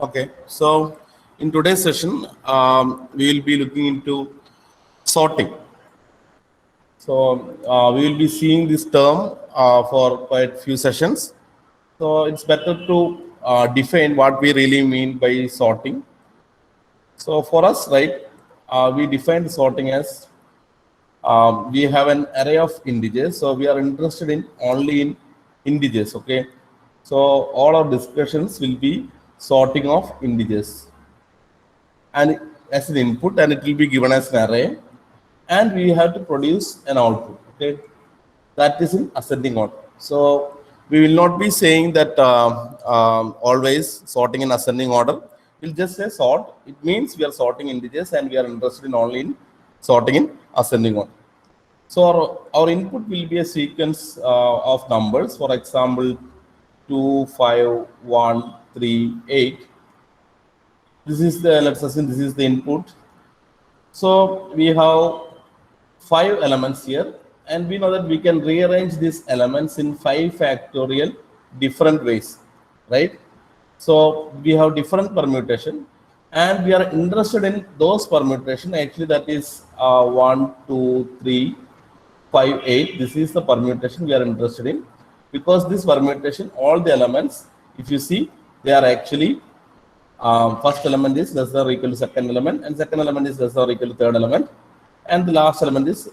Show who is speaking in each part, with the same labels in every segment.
Speaker 1: Okay, so in today's session, we will be looking into sorting. So we will be seeing this term for quite few sessions. So it's better to define what we really mean by sorting. So for us, right, we define sorting as we have an array of integers. So we are interested in only in integers. Okay, so all our discussions will be sorting of integers and as an input, and it will be given as an array, and we have to produce an output. Okay, that is in ascending order. So we will not be saying that always sorting in ascending order. We'll just say sort. It means we are sorting integers and we are interested in only in sorting in ascending order. So our input will be a sequence of numbers. For example, 2, 5, 1, 3, 8. This is the, let's assume this is the input. So we have 5 elements here, and we know that we can rearrange these elements in 5 factorial different ways, right? So we have different permutation, and we are interested in those permutation. Actually, that is 1, 2, 3, 5, 8. This is the permutation we are interested in, because this permutation, all the elements, if you see, they are actually first element is less than or equal to second element, and second element is less than or equal to third element, and the last element is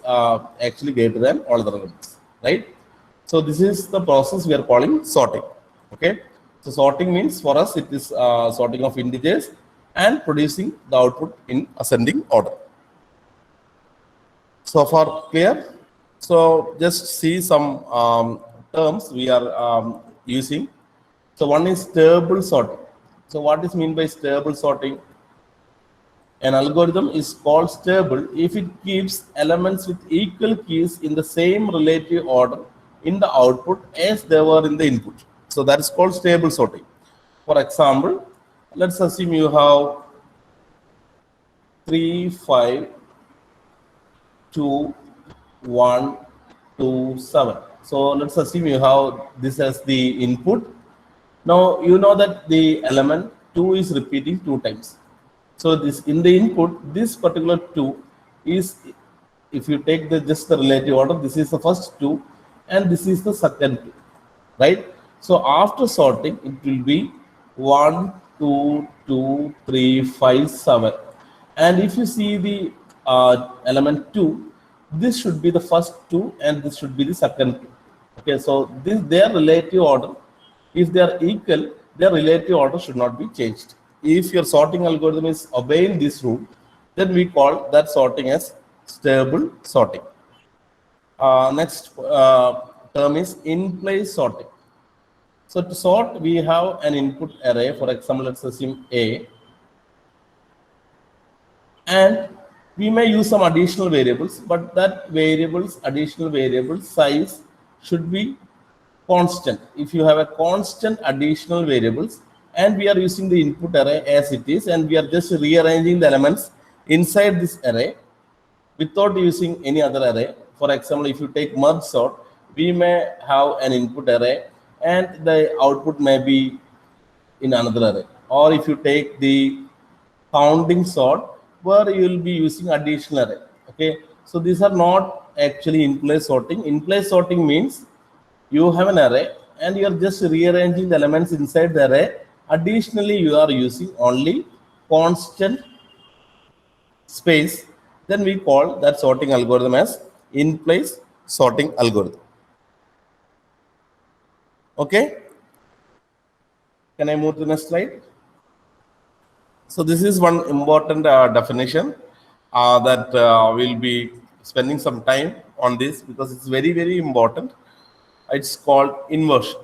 Speaker 1: actually greater than all other elements, right? So this is the process we are calling sorting. Okay, so sorting means for us it is sorting of integers and producing the output in ascending order. So far clear? So just see some terms we are using. So one is stable sorting. So what is mean by stable sorting? An algorithm is called stable if it keeps elements with equal keys in the same relative order in the output as they were in the input. So that is called stable sorting. For example, let's assume you have 3, 5, 2, 1, 2, 7. So let's assume you have this as the input. Now you know that the element 2 is repeating 2 times. So this in the input, this particular 2 is, if you take the just the relative order, this is the first 2 and this is the second 2, right? So after sorting, it will be 1, 2, 2, 3, 5, 7. And if you see the element 2, this should be the first 2 and this should be the second 2. Okay, so this their relative order, if they are equal, their relative order should not be changed. If your sorting algorithm is obeying this rule, then we call that sorting as stable sorting. Next term is in-place sorting. So to sort, we have an input array. For example, let's assume A, and we may use some additional variables, but that additional variable size should be constant. If you have a constant additional variables, and we are using the input array as it is, and we are just rearranging the elements inside this array without using any other array. For example, if you take merge sort, we may have an input array and the output may be in another array. Or if you take the counting sort, where you will be using additional array. Okay, so these are not actually in-place sorting. In-place sorting means you have an array and you are just rearranging the elements inside the array. Additionally, you are using only constant space. Then we call that sorting algorithm as in-place sorting algorithm. Okay, can I move to the next slide? So this is one important definition that we'll be spending some time on this because it's very, very important. It's called inversion.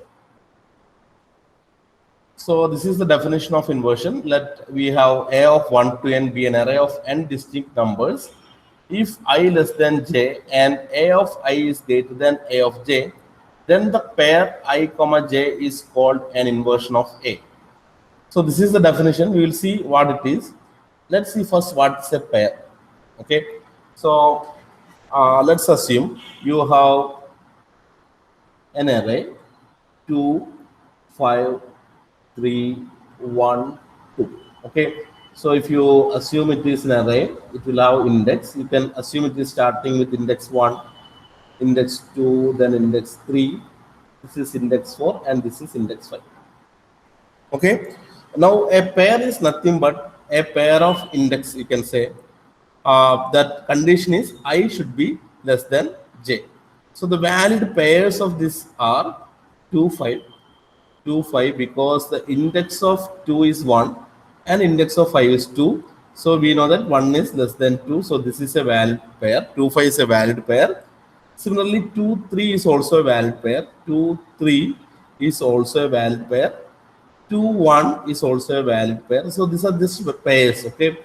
Speaker 1: So this is the definition of inversion. Let we have a of 1 to n be an array of n distinct numbers. If I less than j and a of I is greater than a of j, then the pair I comma j is called an inversion of a. So this is the definition. We will see what it is. Let's see first what is a pair. Okay. So let's assume you have an array 2, 5, 3, 1, 2. Okay, so if you assume it is an array, it will have index. You can assume it is starting with index 1, index 2, then index 3. This is index 4, and this is index 5. Okay, now a pair is nothing but a pair of index, you can say. That condition is I should be less than j. So the valid pairs of this are 2, 5, 2, 5, because the index of 2 is 1 and index of 5 is 2. So we know that 1 is less than 2. So this is a valid pair. 2, 5 is a valid pair. Similarly, 2, 3 is also a valid pair. 2, 3 is also a valid pair. 2, 1 is also a valid pair. So these are just pairs. Okay.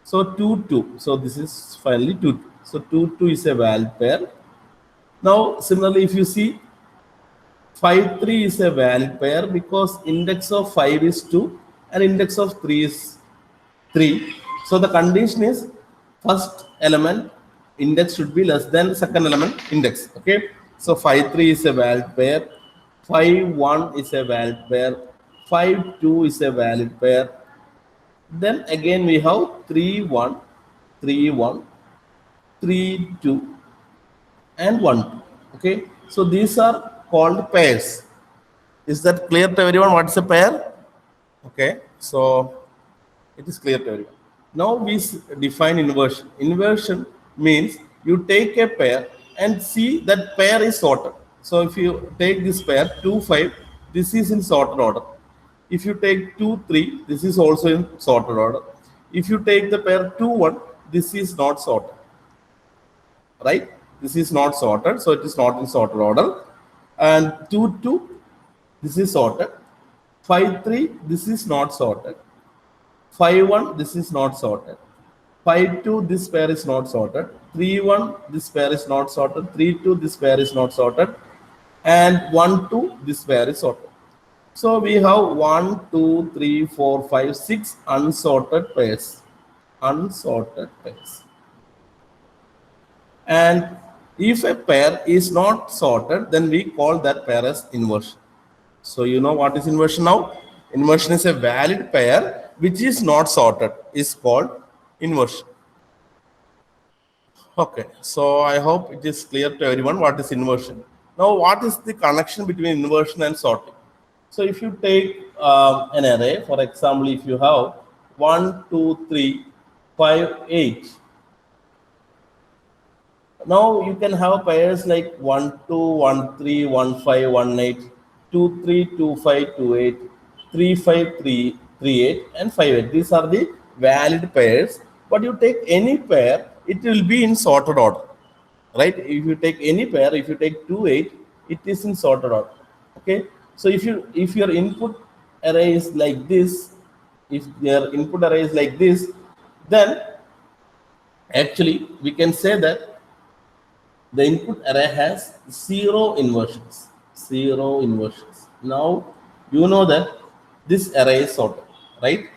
Speaker 1: So 2, 2. So this is finally 2, 2. So 2, 2 is a valid pair. Now, similarly, if you see 5, 3 is a valid pair because index of 5 is 2 and index of 3 is 3. So the condition is first element index should be less than second element index. Okay. So 5, 3 is a valid pair. 5, 1 is a valid pair. 5, 2 is a valid pair. Then again we have 3, 1, 3, 1, 3, 2, and 1, 2. Okay. So these are called pairs. Is that clear to everyone? What is a pair? Okay. So it is clear to everyone. Now we define inversion. Inversion means you take a pair and see that pair is sorted. So if you take this pair 2, 5, this is in sorted order. If you take 2, 3, this is also in sorted order. If you take the pair 2, 1, this is not sorted. Right? This is not sorted, so it is not in sorted order. And 2, 2, this is sorted. 5, 3, this is not sorted. 5, 1, this is not sorted. 5, 2, this pair is not sorted. 3, 1, this pair is not sorted. 3, 2, this pair is not sorted. And 1, 2, this pair is sorted. So we have 1, 2, 3, 4, 5, 6 unsorted pairs. Unsorted pairs. And if a pair is not sorted, then we call that pair as inversion. So you know what is inversion now? Inversion is a valid pair which is not sorted, is called inversion. Okay, so I hope it is clear to everyone what is inversion. Now, what is the connection between inversion and sorting? So if you take an array, for example, if you have 1, 2, 3, 5, 8. Now you can have pairs like 1, 2, 1, 3, 1, 5, 1, 8, 2, 3, 2, 5, 2, 8, 3, 5, 3, 3, 8, and 5, 8. These are the valid pairs. But you take any pair, it will be in sorted order. Right? If you take any pair, if you take 2, 8, it is in sorted order. Okay. So if your input array is like this, if your input array is like this, then actually we can say that the input array has 0 inversions. 0 inversions. Now you know that this array is sorted, right?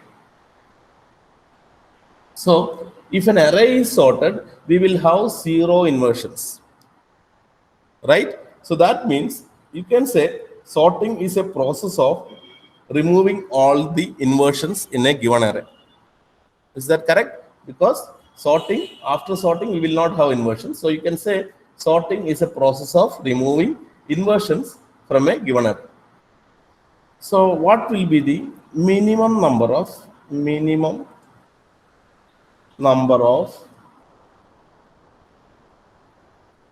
Speaker 1: So if an array is sorted, we will have 0 inversions, right? So that means you can say sorting is a process of removing all the inversions in a given array. Is that correct? Because sorting, after sorting, we will not have inversions. So you can say sorting is a process of removing inversions from a given array. So what will be the minimum number of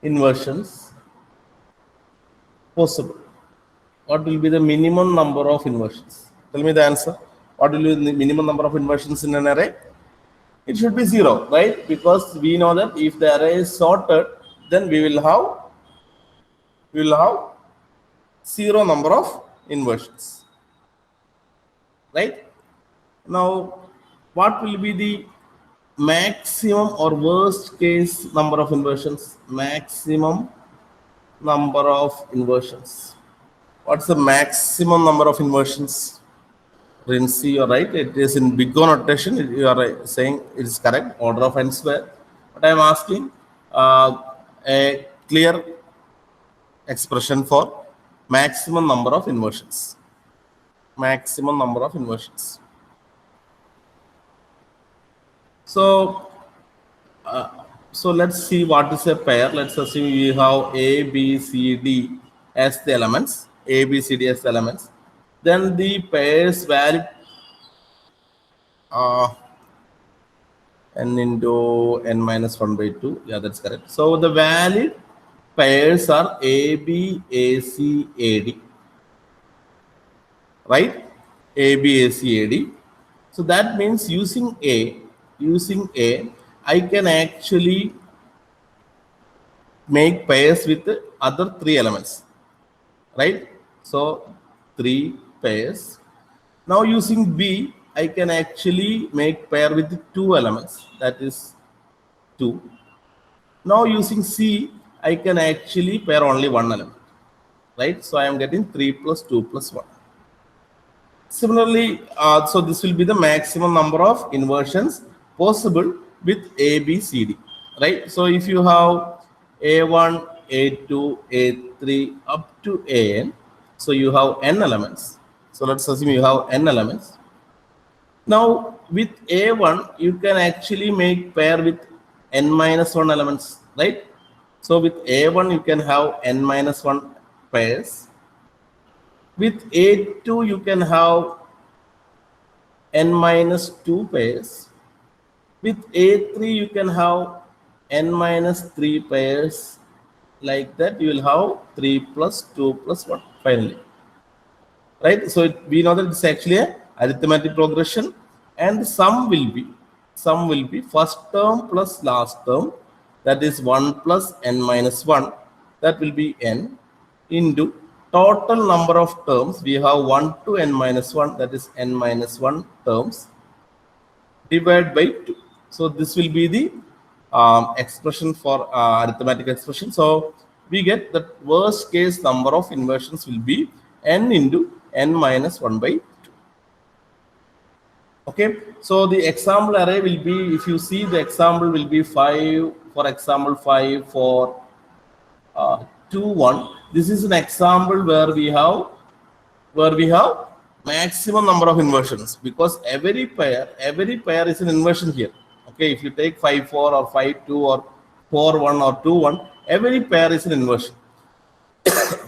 Speaker 1: inversions possible? What will be the minimum number of inversions? Tell me the answer. What will be the minimum number of inversions in an array? It should be 0, right? Because we know that if the array is sorted, then we will have 0 number of inversions, right? Now, what will be the maximum or worst case number of inversions? Maximum number of inversions. What's the maximum number of inversions? Rinsi, you're right. It is in big O notation. You are saying it is correct. Order of n square. But I am asking a clear expression for maximum number of inversions. Maximum number of inversions. So so let's see what is a pair. Let's assume we have A, B, C, D as the elements. A, B, C, D as the elements. Then the pairs valid n into n minus 1 by 2. Yeah, that's correct. So the valid pairs are A, B, A, C, A, D. Right? A, B, A, C, A, D. So that means using A, I can actually make pairs with the other three elements, right? So 3 pairs. Now using B, I can actually make pair with 2 elements, that is 2. Now using C, I can actually pair only 1 element, right? So I am getting 3 plus 2 plus 1. Similarly, so this will be the maximum number of inversions possible with A, B, C, D, right? So if you have A1, A2, A3 up to AN, so you have n elements. So let's assume you have n elements. Now with A1, you can actually make pair with n minus 1 elements, right? So with A1, you can have n minus 1 pairs. With A2, you can have n minus 2 pairs. With A3, you can have n minus 3 pairs. Like that, you will have 3 plus 2 plus 1 finally. Right? So we know that it's actually a arithmetic progression, and sum will be first term plus last term, that is 1 plus n minus 1, that will be n, into total number of terms. We have 1 to n minus 1, that is n minus 1 terms, divided by 2. So this will be the expression for arithmetic expression. So we get that worst case number of inversions will be n into n minus 1 by 2. Okay, so the example array will be, if you see, the example will be 5, for example 5, 4, 2, 1. This is an example where we have maximum number of inversions, because every pair is an inversion here. Okay, if you take 5, 4 or 5, 2 or 4, 1 or 2, 1, every pair is an inversion.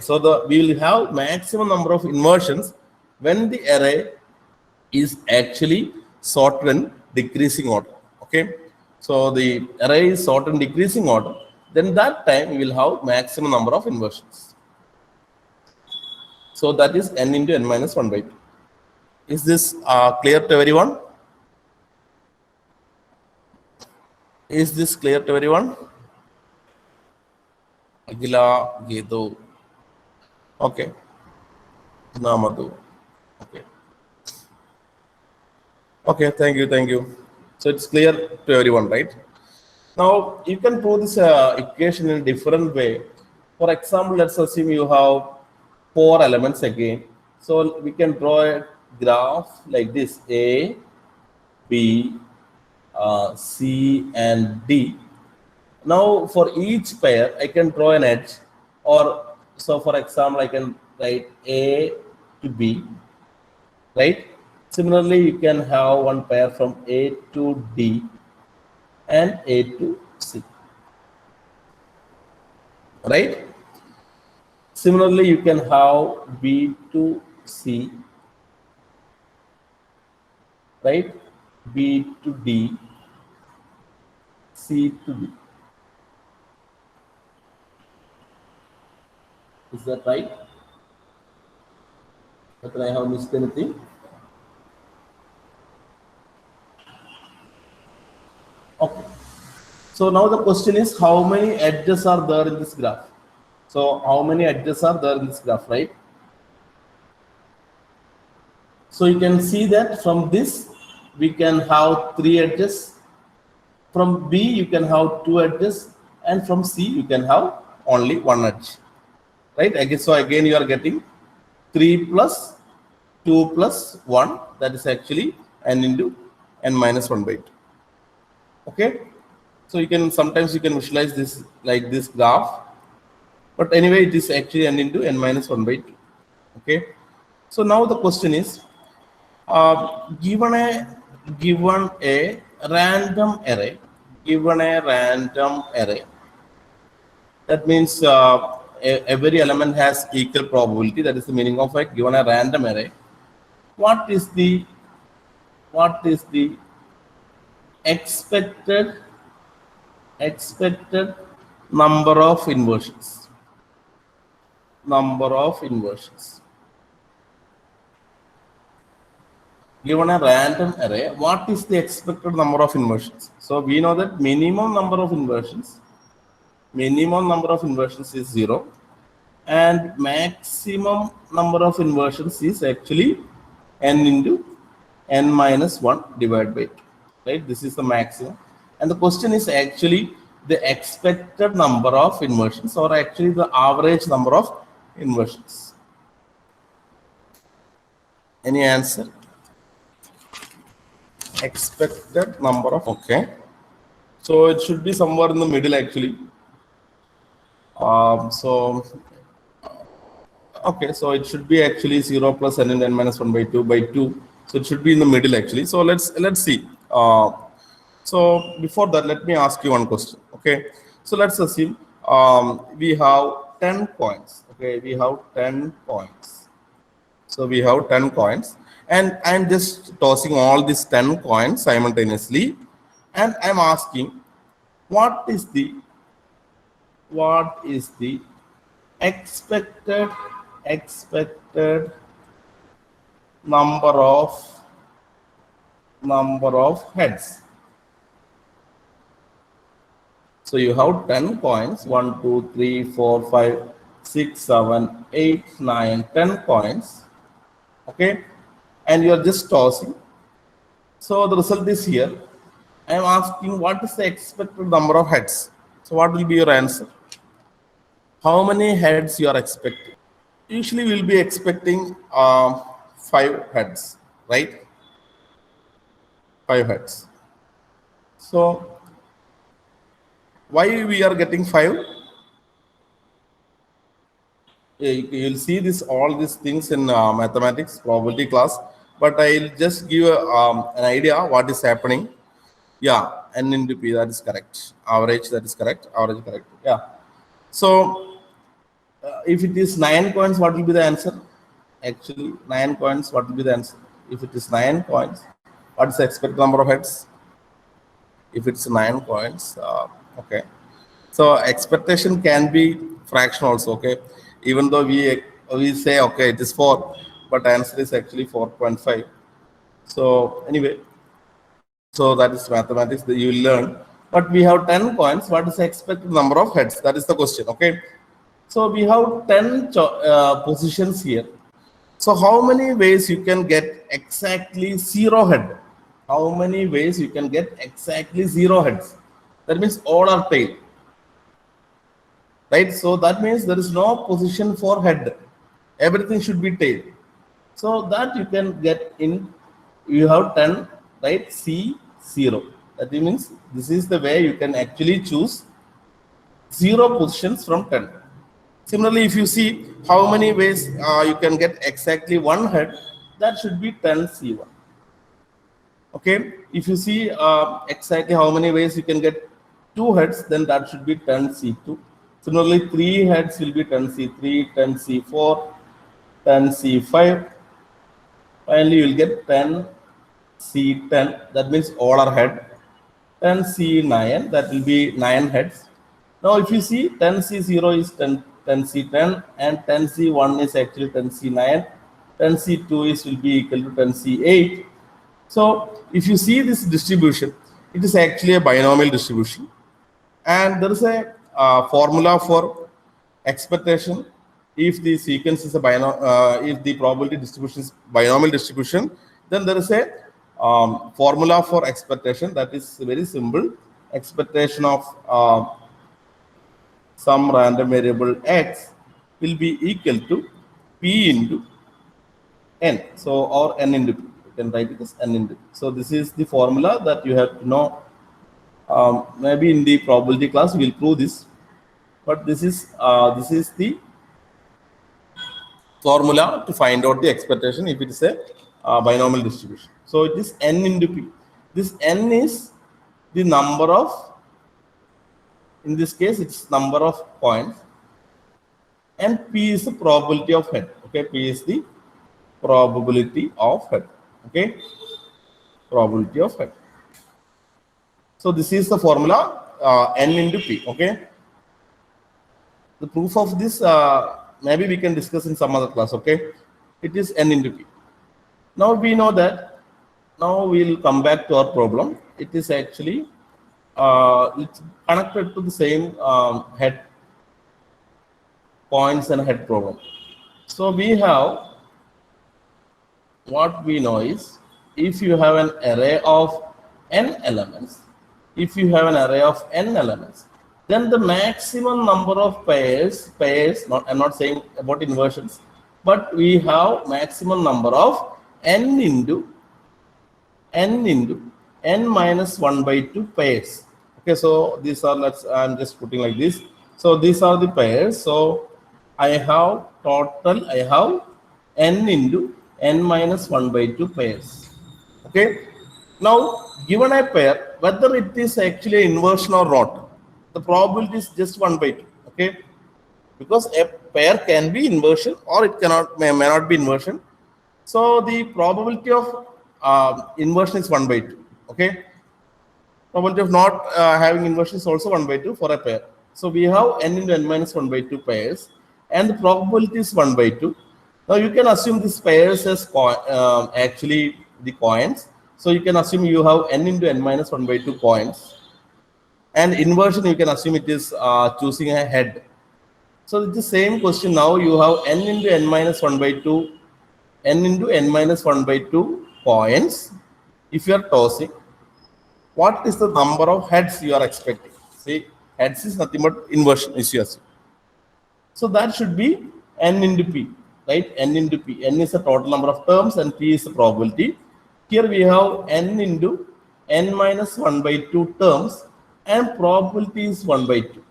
Speaker 1: So we will have maximum number of inversions when the array is actually sorted in decreasing order. Okay, so the array is sorted in decreasing order, then that time we will have maximum number of inversions. So that is n into n minus 1 by 2. Is this clear to everyone? Is this clear to everyone? Agila, Gedo. Okay. Namadu. Okay. Okay, thank you. So it's clear to everyone, right? Now you can prove this equation in a different way. For example, let's assume you have 4 elements again. So we can draw a graph like this: A, B, C, and D. Now for each pair, I can draw an edge, or so for example, I can write A to B, right? Similarly, you can have one pair from A to D and A to C, right? Similarly, you can have B to C, right? B to D, C to D. Is that right? Whether I have missed anything? Okay. So now the question is, how many edges are there in this graph? So how many edges are there in this graph, right? So you can see that from this, we can have 3 edges. From B, you can have 2 edges. And from C, you can have only 1 edge, right? I guess so. Again, you are getting 3 plus 2 plus 1. That is actually n into n minus 1 by 2. Okay. So you can sometimes visualize this like this graph. But anyway, it is actually n into n minus 1 by 2. Okay. So now the question is, given a random array, given a random array, that means every element has equal probability. That is the meaning of it. Given a random array, what is the expected number of inversions? Number of inversions. Given a random array, what is the expected number of inversions? So we know that minimum number of inversions is 0, and maximum number of inversions is actually n into n minus 1 divided by 2. Right? This is the maximum. And the question is actually the expected number of inversions, or actually the average number of inversions. Any answer? Expected number of, okay. So it should be somewhere in the middle actually. Okay, so it should be actually 0 plus n and n minus 1 by 2 by 2. So it should be in the middle actually. So let's see. So before that, let me ask you one question. Okay, so let's assume we have 10 coins. Okay, we have 10 coins. So we have 10 coins, and I'm just tossing all these 10 coins simultaneously, and I'm asking, what is the expected number of heads? So you have 10 coins, 1, 2, 3, 4, 5, 6, 7, 8, 9, 10 coins. Okay, and you are just tossing. So the result is here. I am asking, what is the expected number of heads? So what will be your answer? How many heads you are expecting? Usually we will be expecting 5 heads, right? 5 heads. So why we are getting 5? You'll see all these things in mathematics probability class, but I'll just give an idea what is happening. Yeah, n into p, that is correct. Average, that is correct. Average, correct. Yeah. So if it is 9 coins, what will be the answer? Actually, 9 coins, what will be the answer? If it is 9 coins, what is the expected number of heads? If it's 9 coins, okay. So expectation can be fraction also, okay. Even though we say, okay, it is 4, but answer is actually 4.5. So anyway, so that is mathematics that you will learn. But we have 10 coins. What is the expected number of heads? That is the question, okay. So we have 10 positions here. So how many ways you can get exactly 0 head? How many ways you can get exactly 0 heads? That means all are tail. Right? So that means there is no position for head. Everything should be tail. So that you can get in, you have 10, right? C0. That means this is the way you can actually choose 0 positions from 10. Similarly, if you see how many ways you can get exactly 1 head, that should be 10C1. Okay, if you see exactly how many ways you can get 2 heads, then that should be 10C2. Similarly, 3 heads will be 10C3, 10C4, 10C5. Finally, you will get 10C10. That means all are head. 10C9, that will be 9 heads. Now, if you see 10C0 is 10C10, and 10C1 is actually 10C9, 10C2 will be equal to 10C8. So if you see this distribution, it is actually a binomial distribution, and there is a formula for expectation. If the sequence is a if the probability distribution is binomial distribution, then there is a formula for expectation that is very simple. Expectation of some random variable x will be equal to p into n. So, or n into p. You can write it as n into p. So this is the formula that you have to know. Maybe in the probability class we will prove this, but this is the formula to find out the expectation if it is a binomial distribution. So it is n into p. This n is the number of, in this case, it's number of coins, and P is the probability of head. Okay, P is the probability of head. Okay, probability of head. So this is the formula N into P. Okay. The proof of this, maybe we can discuss in some other class. Okay, it is N into P. Now we know that. Now we'll come back to our problem. It is actually it's connected to the same head points and head problem. So we have, what we know is, if you have an array of n elements, then the maximum number of pairs, not, I'm not saying about inversions, but we have maximum number of n into n minus 1 by 2 pairs. Okay, so these are, I'm just putting like this. So these are the pairs. So I have n into n minus 1 by 2 pairs. Okay. Now, given a pair, whether it is actually an inversion or not, the probability is just 1 by 2. Okay. Because a pair can be inversion or it may not be inversion. So the probability of inversion is 1 by 2. Okay. Probability of not having inversion is also 1 by 2 for a pair. So we have n into n minus 1 by 2 pairs, and the probability is 1 by 2. Now you can assume these pairs as actually the coins. So you can assume you have n into n minus 1 by 2 coins, and inversion you can assume it is choosing a head. So it's the same question. Now you have n into n minus 1 by 2, n into n minus 1 by 2 coins. If you are tossing, what is the number of heads you are expecting? See, heads is nothing but inversion, is you assume. So that should be n into p, right? N into p. N is the total number of terms and p is the probability. Here we have n into n minus 1 by 2 terms and probability is 1 by 2.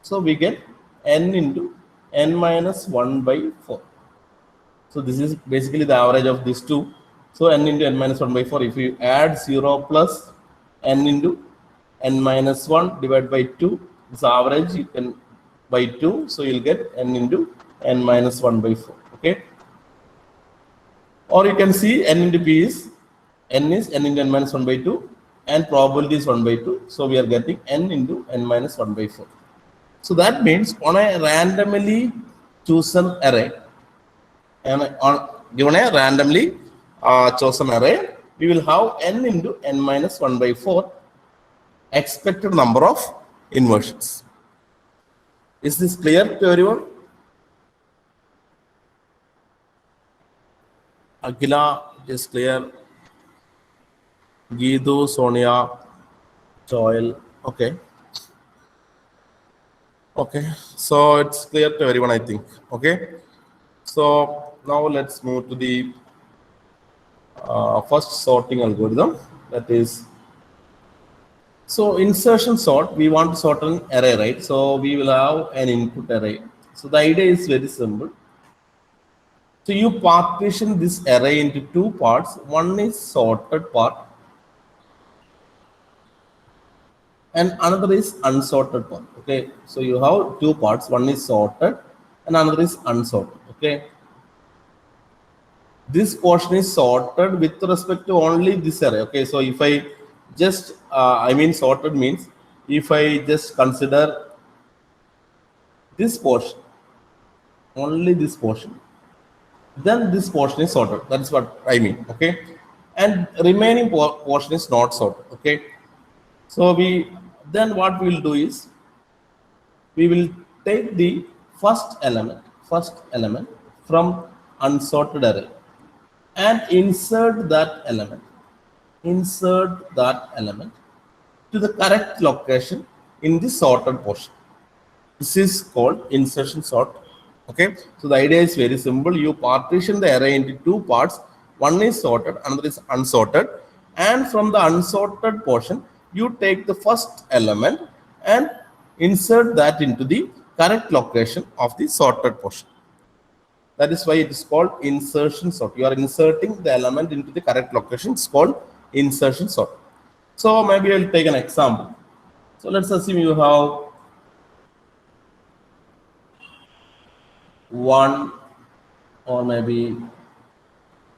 Speaker 1: So we get n into n minus 1 by 4. So this is basically the average of these two. So n into n minus 1 by 4. If you add 0 plus n into n minus 1 divided by 2, this average you can by 2. So you'll get n into n minus 1 by 4. Okay. Or you can see n into p is n into n minus 1 by 2 and probability is 1 by 2. So we are getting n into n minus 1 by 4. So that means on a randomly chosen array, and given a randomly chosen array, we will have n into n minus 1 by 4 expected number of inversions. Is this clear to everyone? Akhila, it is clear. Geetu, Sonia, Joel. Okay. Okay. So it's clear to everyone, I think. Okay. So now let's move to the first sorting algorithm. That is, so insertion sort, we want to sort an array, right? So we will have an input array. So the idea is very simple. So you partition this array into two parts. One is sorted part and another is unsorted part. Okay. So you have two parts. One is sorted and another is unsorted. Okay. This portion is sorted with respect to only this array. Okay. So if I just, sorted means if I just consider this portion, only this portion, then this portion is sorted. That's what I mean. Okay. And remaining portion is not sorted. Okay. So then what we will do is we will take the first element from unsorted array and insert that element to the correct location in the sorted portion. This is called insertion sort. Okay. So the idea is very simple. You partition the array into two parts. One is sorted, another is unsorted. And from the unsorted portion, you take the first element and insert that into the correct location of the sorted portion. That is why it is called insertion sort. You are inserting the element into the correct location. It's called insertion sort. So maybe I'll take an example. So let's assume you have 1 or maybe,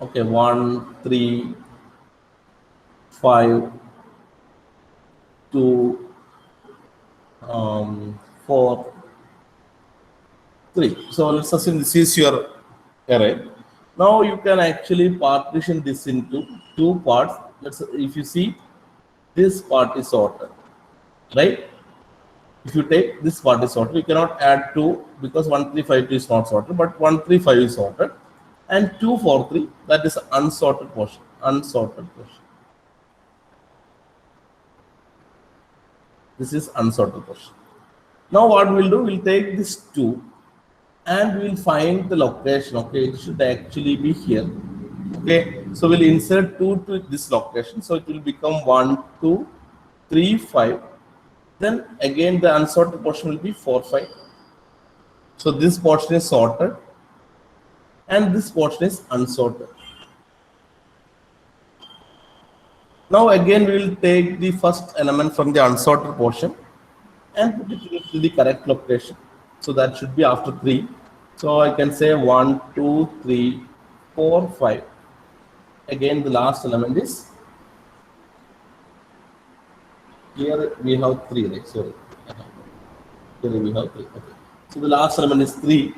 Speaker 1: okay, 1, 3, 5, 2, 4, 3. So let's assume this is your array. Now you can actually partition this into two parts. If you see, this part is sorted, right? If you take this part is sorted, you cannot add 2 because 1, 3, 5, 2 is not sorted, but 1, 3, 5 is sorted, and 2, 4, 3, that is unsorted portion. Unsorted portion. This is unsorted portion. Now what we'll do, we'll take this 2 and we'll find the location. Okay, it should actually be here. Okay, so we'll insert 2 to this location, so it will become 1, 2, 3, 5. Then again the unsorted portion will be 4, 5. So this portion is sorted and this portion is unsorted. Now again we will take the first element from the unsorted portion and put it into the correct location. So that should be after 3. So I can say 1, 2, 3, 4, 5. Again the last element is, here we have 3, right? Sorry. Here we have 3. Okay. So the last element is 3.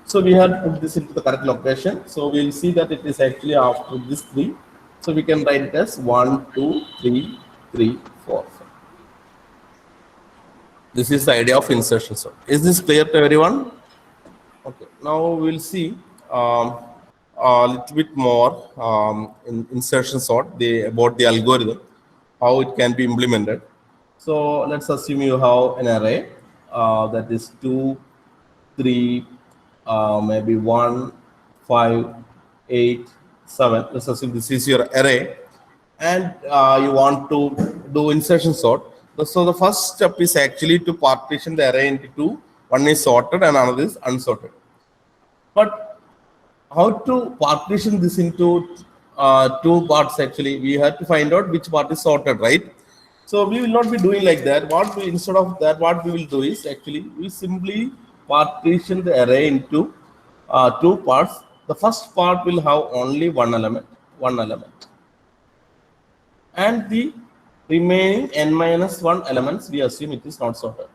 Speaker 1: So we have to put this into the correct location. So we'll see that it is actually after this 3. So we can write it as 1, 2, 3, 3, 4, 5. This is the idea of insertion sort. Is this clear to everyone? Okay. Now we'll see a little bit more in insertion sort about the algorithm, how it can be implemented. So let's assume you have an array that is 2, 3, maybe 1, 5, 8, 7. Let's assume this is your array, and you want to do insertion sort. So the first step is actually to partition the array into two. One is sorted and another is unsorted. But how to partition this into two parts? Actually, we have to find out which part is sorted, right? So we will not be doing like that. Instead of that, what we will do is actually we simply partition the array into two parts. The first part will have only one element, and the remaining n-1 elements, we assume it is not sorted.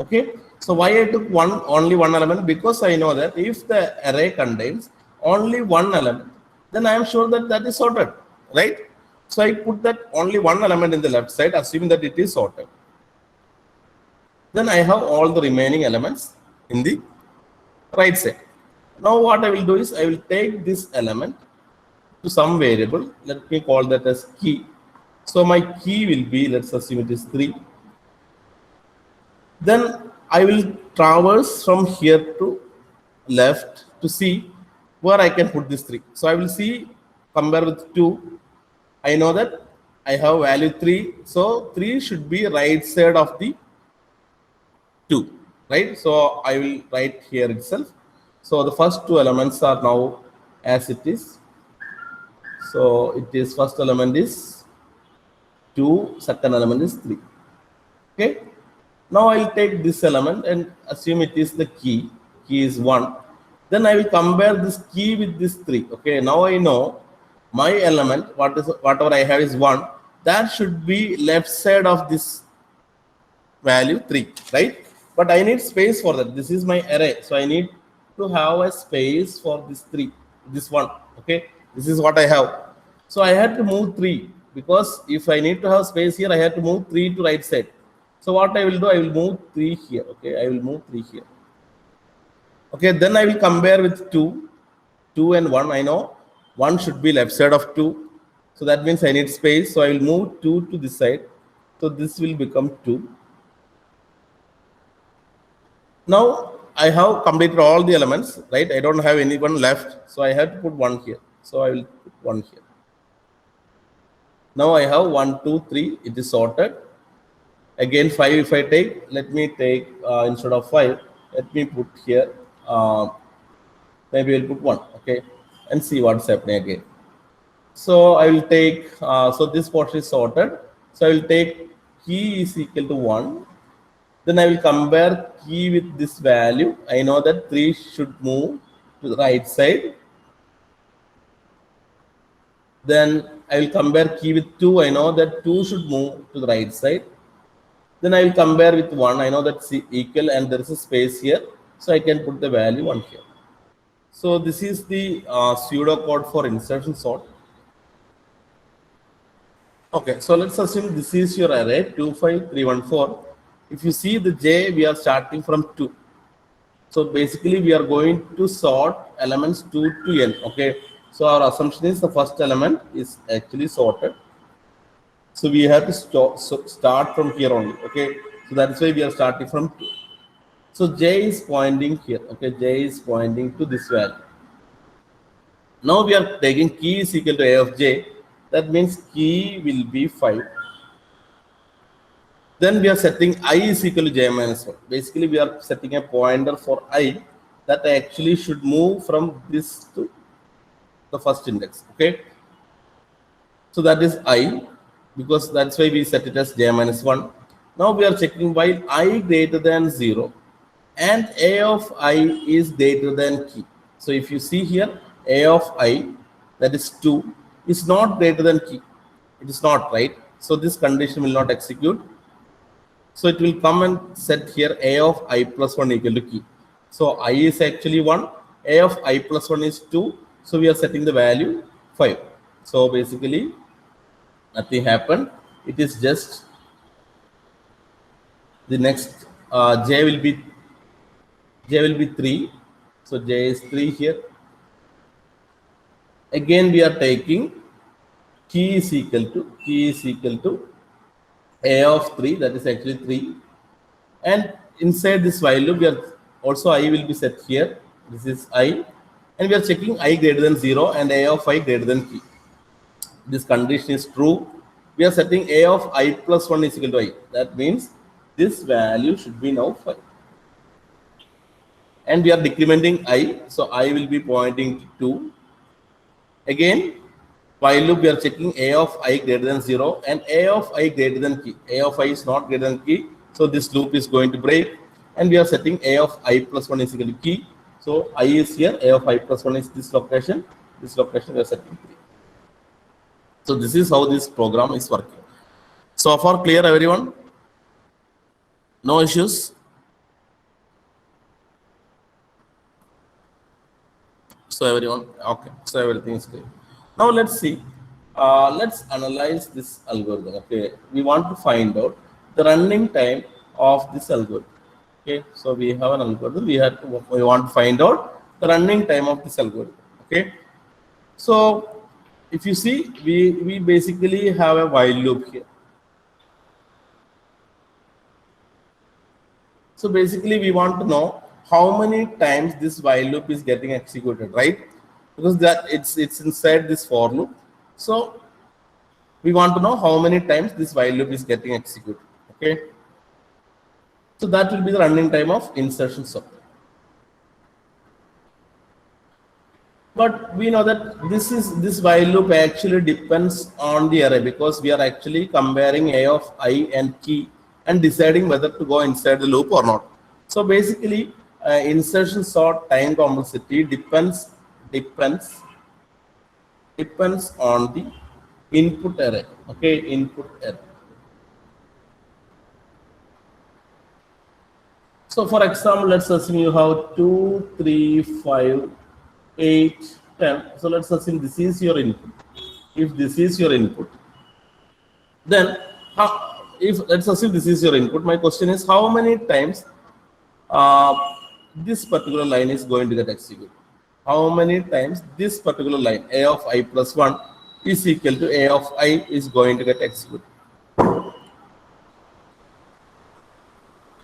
Speaker 1: Okay, so why I took only one element? Because I know that if the array contains only one element, then I am sure that that is sorted, right? So I put that only one element in the left side, assuming that it is sorted. Then I have all the remaining elements in the right side. Now what I will do is I will take this element to some variable. Let me call that as key. So my key will be, let's assume it is 3. Then I will traverse from here to left to see where I can put this 3. So I will see, compare with 2. I know that I have value 3. So 3 should be right side of the 2, right? So I will write here itself. So the first two elements are now as it is. So it is first element is 2, second element is 3. Okay. Now I will take this element and assume it is the key. Key is 1. Then I will compare this key with this 3. Okay. Now I know my element, whatever I have is 1. That should be left side of this value 3, right? But I need space for that. This is my array. So I need to have a space for this 3, this 1. Okay. This is what I have. So I had to move 3 because if I need to have space here, I have to move 3 to right side. So what I will do, I will move 3 here. Okay, I will move 3 here. Okay, then I will compare with 2. 2 and 1, I know 1 should be left side of 2. So that means I need space. So I will move 2 to this side. So this will become 2. Now I have completed all the elements, right? I don't have anyone left. So I have to put 1 here. So I will put 1 here. Now I have 1, 2, 3. It is sorted. Again 5 if I take, let me take instead of 5, let me put here, maybe I'll put 1, okay, and see what's happening again. So I will take, so this portion is sorted. So I will take key is equal to 1. Then I will compare key with this value. I know that 3 should move to the right side. Then I will compare key with 2. I know that 2 should move to the right side. Then I will compare with 1. I know that's equal and there is a space here. So I can put the value 1 here. So this is the pseudo code for insertion sort. Okay, so let's assume this is your array 2, 5, 3, 1, 4. If you see the J, we are starting from 2. So basically we are going to sort elements 2 to n. Okay, so our assumption is the first element is actually sorted. So we have to start from here only. Okay, so that's why we are starting from 2. So J is pointing here. Okay, J is pointing to this value. Now we are taking key is equal to A of J. That means key will be 5. Then we are setting I is equal to J minus 1. Basically, we are setting a pointer for I that actually should move from this to the first index. Okay. So that is I, because that's why we set it as J minus 1. Now we are checking while I greater than 0 and A of I is greater than key. So if you see here, A of I, that is 2, is not greater than key. It is not, right? So this condition will not execute. So it will come and set here A of I plus 1 equal to key. So I is actually 1, A of I plus 1 is 2. So we are setting the value 5. So basically nothing happened. It is just the next J will be 3. So J is 3 here. Again we are taking key is equal to A of 3, that is actually 3. And inside this while loop, we are also I will be set here. This is I. And we are checking I greater than 0 and A of I greater than key. This condition is true. We are setting A of I plus 1 is equal to I. That means this value should be now 5. And we are decrementing I. So I will be pointing to 2. Again, while loop we are checking A of I greater than 0 and A of I greater than key. A of I is not greater than key. So this loop is going to break. And we are setting A of I plus 1 is equal to key. So I is here. A of I plus 1 is this location. This location we are setting 3. So this is how this program is working. So far clear everyone? No issues? So everyone, okay. So everything is clear. Now let's see. Let's analyze this algorithm. Okay, we want to find out the running time of this algorithm. Okay, so we have an algorithm. We want to find out the running time of this algorithm. Okay, so if you see, we basically have a while loop here. So basically, we want to know how many times this while loop is getting executed, right? Because that it's inside this for loop. So we want to know how many times this while loop is getting executed. Okay. So that will be the running time of insertion sort. But we know that this while loop actually depends on the array, because we are actually comparing A of I and key and deciding whether to go inside the loop or not. So basically, insertion sort time complexity depends on the input array. Okay, input array. So for example, let's assume you have 2, 3, 5, 8, 10. So let's assume this is your input. If this is your input, then let's assume this is your input. My question is, how many times this particular line is going to get executed? How many times this particular line A of I plus 1 is equal to A of I is going to get executed?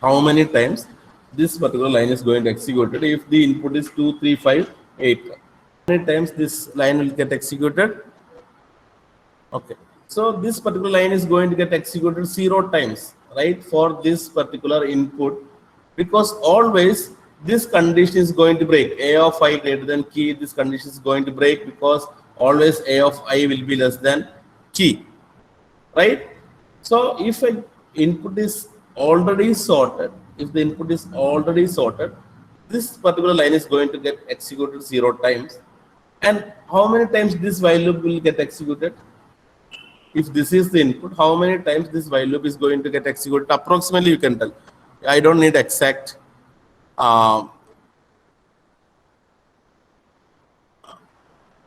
Speaker 1: How many times this particular line is going to execute it if the input is 2, 3, 5, 8? How many times this line will get executed? Okay, so this particular line is going to get executed 0 times, right, for this particular input, because always this condition is going to break. A of I greater than key, this condition is going to break because always A of I will be less than T, right? So if an input is already sorted, if the input is already sorted, this particular line is going to get executed 0 times. And how many times this while loop will get executed? If this is the input, how many times this while loop is going to get executed? Approximately you can tell. I don't need exact.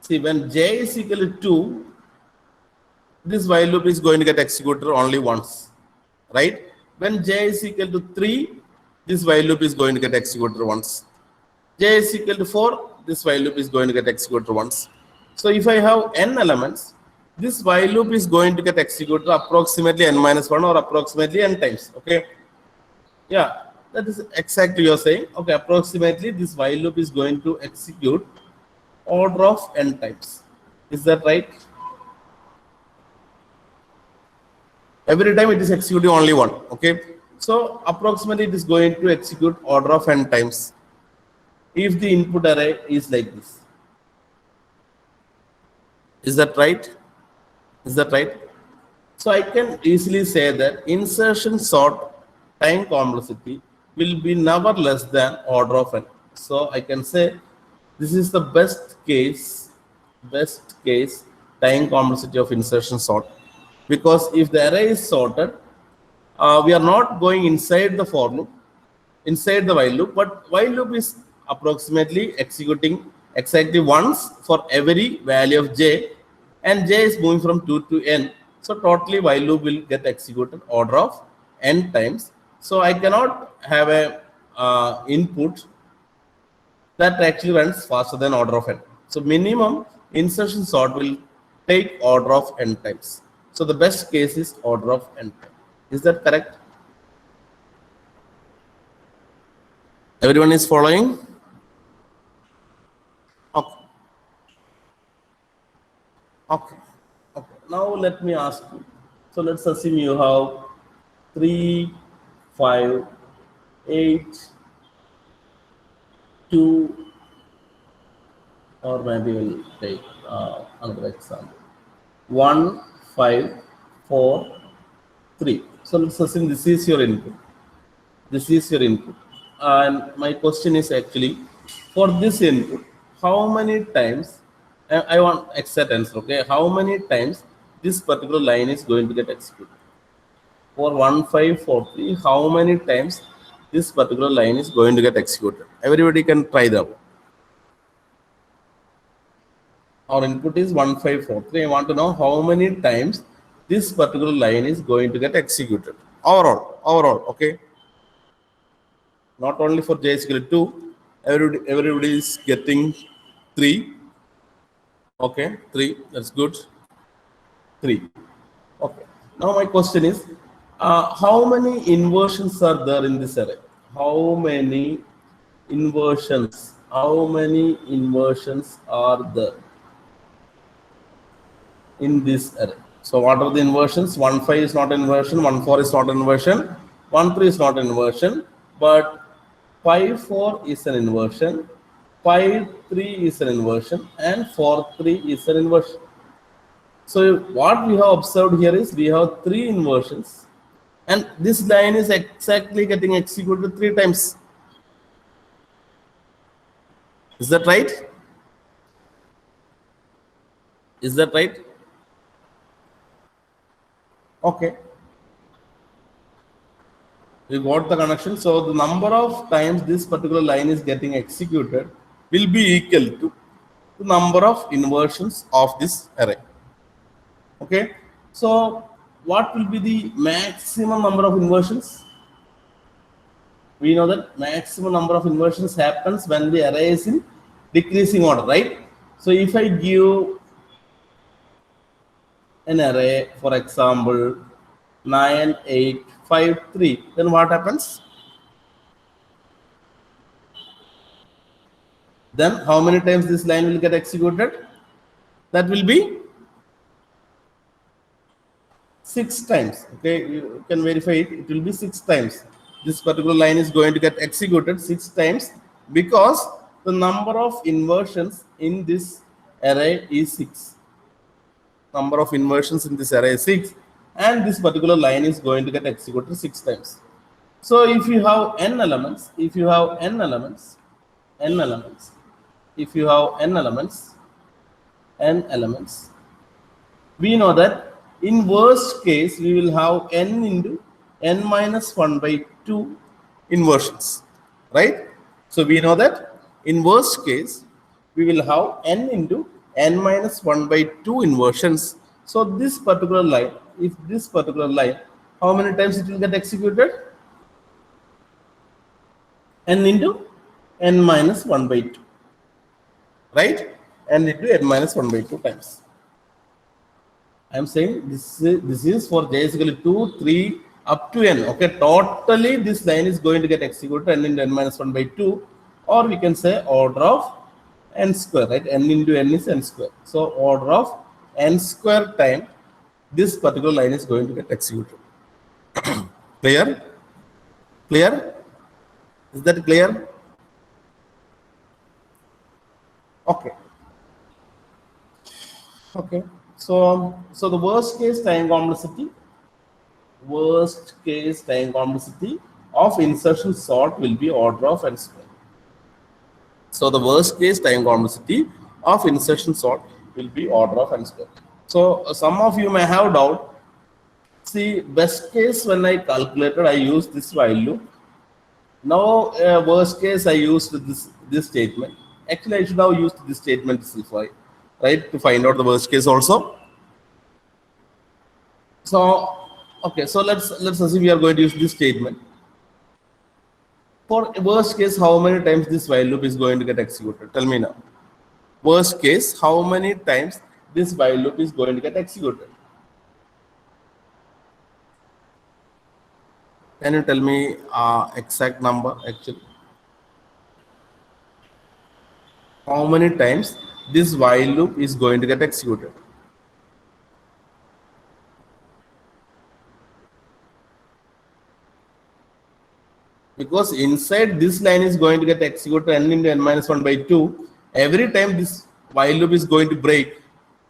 Speaker 1: See, when j is equal to 2, this while loop is going to get executed only once, right? When j is equal to 3, this while loop is going to get executed once. J is equal to 4, this while loop is going to get executed once. So if I have n elements, this while loop is going to get executed approximately n minus 1 or approximately n times. Okay. Yeah, that is exactly you're saying. Okay, approximately this while loop is going to execute order of n times. Is that right? Every time it is executing only one. Okay. So approximately it is going to execute order of n times if the input array is like this. Is that right? Is that right? So I can easily say that insertion sort time complexity will be never less than order of n. So I can say this is the best case time complexity of insertion sort, because if the array is sorted, we are not going inside the for loop, inside the while loop, but while loop is approximately executing exactly once for every value of j, and j is moving from 2 to n. So totally while loop will get executed order of n times. So I cannot have a input that actually runs faster than order of n. So minimum insertion sort will take order of n times. So the best case is order of n times. Is that correct? Everyone is following? Okay. Okay. Okay. Now let me ask you. So let's assume you have 3, 5, 8, 2, or maybe we'll take another example. 1, 5, 4, 3. So let's assume this is your input. This is your input. And my question is actually, for this input, how many times, I want exact answer, okay? How many times this particular line is going to get executed? For 1, 5, 4, 3, how many times this particular line is going to get executed? Everybody can try that. Our input is 1, 5, 4, 3. I want to know how many times this particular line is going to get executed. Overall, okay? Not only for j is equal to 2, everybody is getting 3. Okay, 3, that's good. 3. Okay. Now my question is, how many inversions are there in this array? How many inversions? How many inversions are there in this array? So what are the inversions? 1, 5 is not an inversion, 1, 4 is not an inversion, 1, 3 is not an inversion, but 5, 4 is an inversion, 5, 3 is an inversion, and 4, 3 is an inversion. So what we have observed here is we have 3 inversions, and this line is exactly getting executed 3 times. Is that right? Is that right? Okay. We got the connection. So the number of times this particular line is getting executed will be equal to the number of inversions of this array. Okay. So what will be the maximum number of inversions? We know that maximum number of inversions happens when the array is in decreasing order, right? So if I give an array, for example, 9, 8, 5, 3, then what happens? Then how many times this line will get executed? That will be 6 times. Okay, you can verify it. It will be 6 times. This particular line is going to get executed 6 times because the number of inversions in this array is 6. Number of inversions in this array is 6, and this particular line is going to get executed 6 times. So if you have n elements, if you have n elements, if you have n elements, we know that in worst case we will have n into n minus 1 by 2 inversions, right? So we know that in worst case we will have n into n minus 1 by 2 inversions. So this particular line, if this particular line, how many times it will get executed? N into n minus 1 by 2, right? N into n minus 1 by 2 times. I am saying this is for j is equal to 2, 3 up to n. Okay, totally this line is going to get executed n into n minus 1 by 2, or we can say order of n square, right? N into n is n square. So order of n square time this particular line is going to get executed. Clear? Clear? Is that clear? Okay. Okay. So the worst case time complexity of insertion sort will be order of n square. So the worst case time complexity of insertion sort will be order of n square. So some of you may have doubt. See, best case when I calculated, I used this while loop. Now worst case I used this statement. Actually, I should have used this statement right, to find out the worst case also. So okay, so let's assume we are going to use this statement. For worst case, how many times this while loop is going to get executed? Tell me now. Worst case, how many times this while loop is going to get executed? Can you tell me exact number actually? How many times this while loop is going to get executed? Because inside this line is going to get executed n into n minus 1 by 2. Every time this while loop is going to break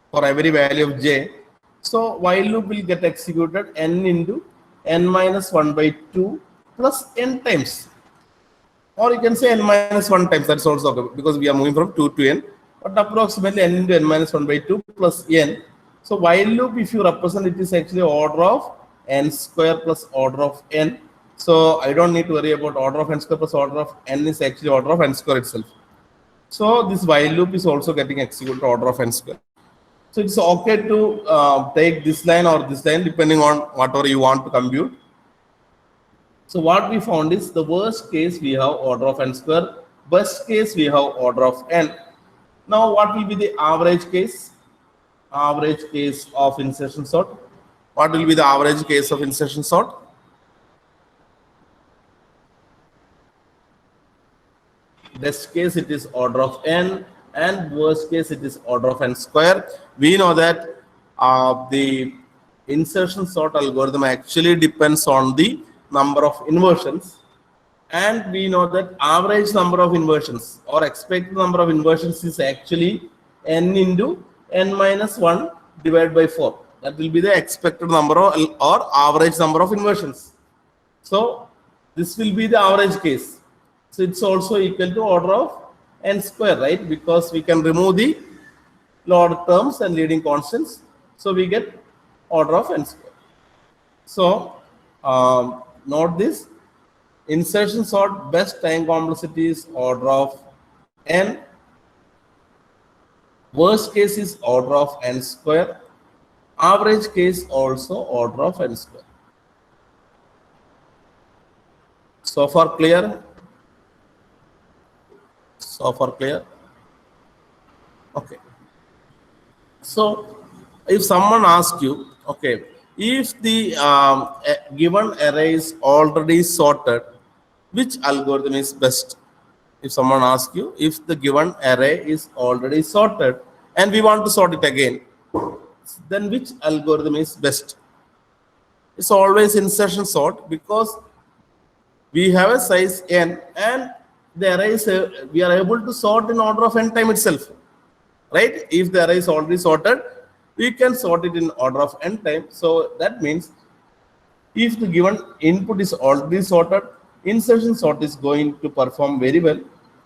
Speaker 1: for every value of j. So while loop will get executed n into n minus 1 by 2 plus n times. Or you can say n minus 1 times, that's also okay, because we are moving from 2 to n. But approximately n into n minus 1 by 2 plus n. So while loop, if you represent, it is actually order of n square plus order of n. So I don't need to worry about order of n square plus order of n is actually order of n square itself. So this while loop is also getting executed order of n square. So it's okay to take this line or this line depending on whatever you want to compute. So what we found is the worst case we have order of n square, best case we have order of n. Now what will be the average case? Average case of insertion sort. What will be the average case of insertion sort? Best case it is order of n, and worst case it is order of n square. We know that the insertion sort algorithm actually depends on the number of inversions, and we know that average number of inversions or expected number of inversions is actually n into n minus 1 divided by 4. That will be the expected number or average number of inversions. So this will be the average case. So it's also equal to order of n square, right? Because we can remove the lower terms and leading constants. So we get order of n square. So note this, insertion sort best time complexity is order of n, worst case is order of n square, average case also order of n square. So far clear? So far clear? Okay. So if someone asks you, okay, if the given array is already sorted, which algorithm is best? If someone asks you, if the given array is already sorted and we want to sort it again, then which algorithm is best? It's always insertion sort, because we have a size n and the array is we are able to sort in order of n time itself. right? If the array is already sorted, we can sort it in order of n time. So that means if the given input is already sorted, insertion sort is going to perform very well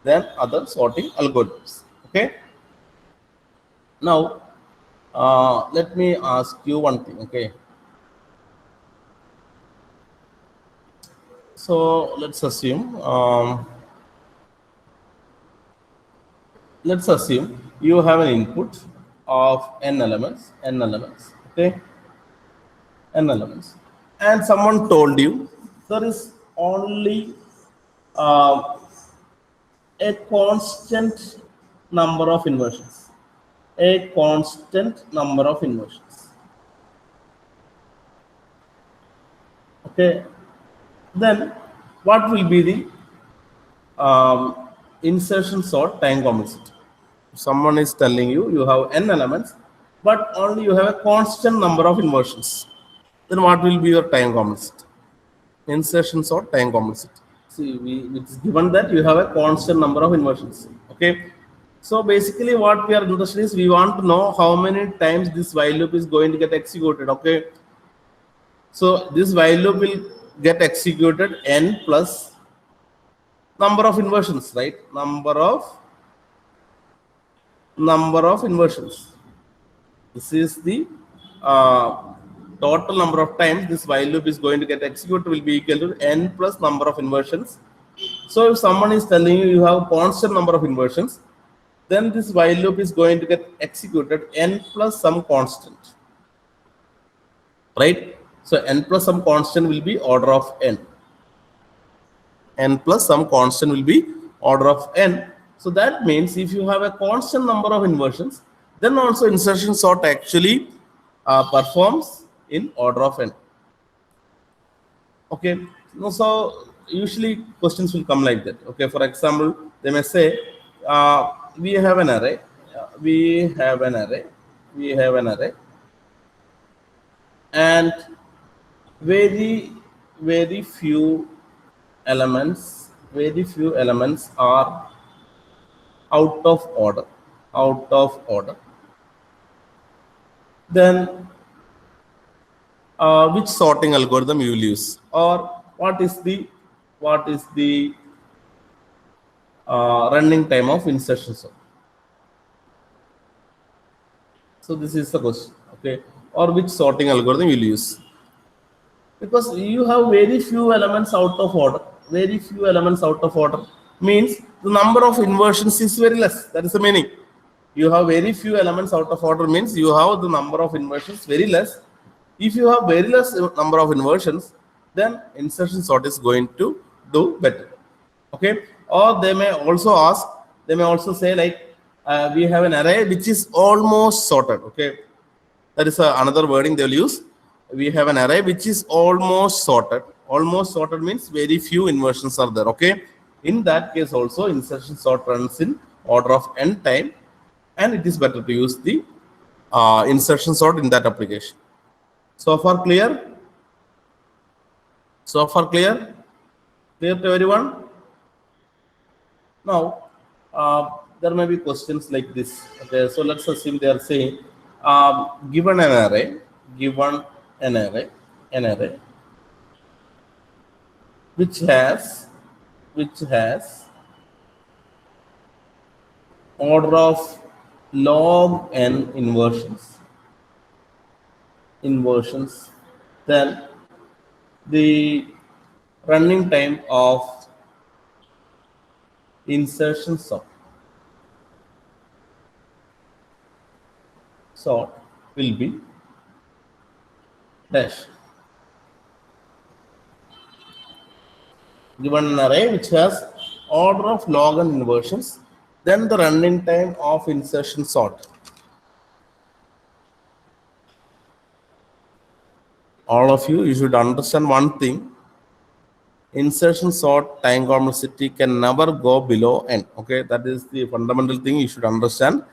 Speaker 1: than other sorting algorithms. Okay. Now, let me ask you one thing. Okay. So let's assume you have an input of n elements, okay, n elements, and someone told you there is only uh, a constant number of inversions, okay. Then what will be the insertion sort time complexity? Someone is telling you have n elements, but only you have a constant number of inversions. Then what will be your time complexity? Insertion sort time complexity. See, it's given that you have a constant number of inversions. Okay. So basically, what we are interested is we want to know how many times this while loop is going to get executed. Okay. So this while loop will get executed n plus number of inversions, right? Number of inversions. This is the total number of times this while loop is going to get executed will be equal to n plus number of inversions. So if someone is telling you have constant number of inversions, then this while loop is going to get executed n plus some constant, right? So n plus some constant will be order of n. N plus some constant will be order of n. So that means if you have a constant number of inversions, then also insertion sort actually performs in order of n. Okay. So usually questions will come like that. Okay. For example, they may say we have an array, and very few elements are out of order. Then which sorting algorithm you will use, or what is the running time of insertion sort? So this is the question. Okay. Or which sorting algorithm you will use? Because you have very few elements out of order. Means the number of inversions is very less. That is the meaning. You have very few elements out of order means you have the number of inversions very less. If you have very less number of inversions, then insertion sort is going to do better. Okay. Or they may also say like we have an array which is almost sorted. Okay. That is another wording they will use. We have an array which is almost sorted. Almost sorted means very few inversions are there. Okay. In that case also insertion sort runs in order of n time, and it is better to use the insertion sort in that application. So far clear? Clear to everyone? Now there may be questions like this. Okay, so let's assume they are saying given an array which has order of log n inversions, then the running time of insertion sort will be dash. Given an array which has order of log n inversions, then the running time of insertion sort. All of you should understand one thing. Insertion sort time complexity can never go below n. Okay, that is the fundamental thing you should understand.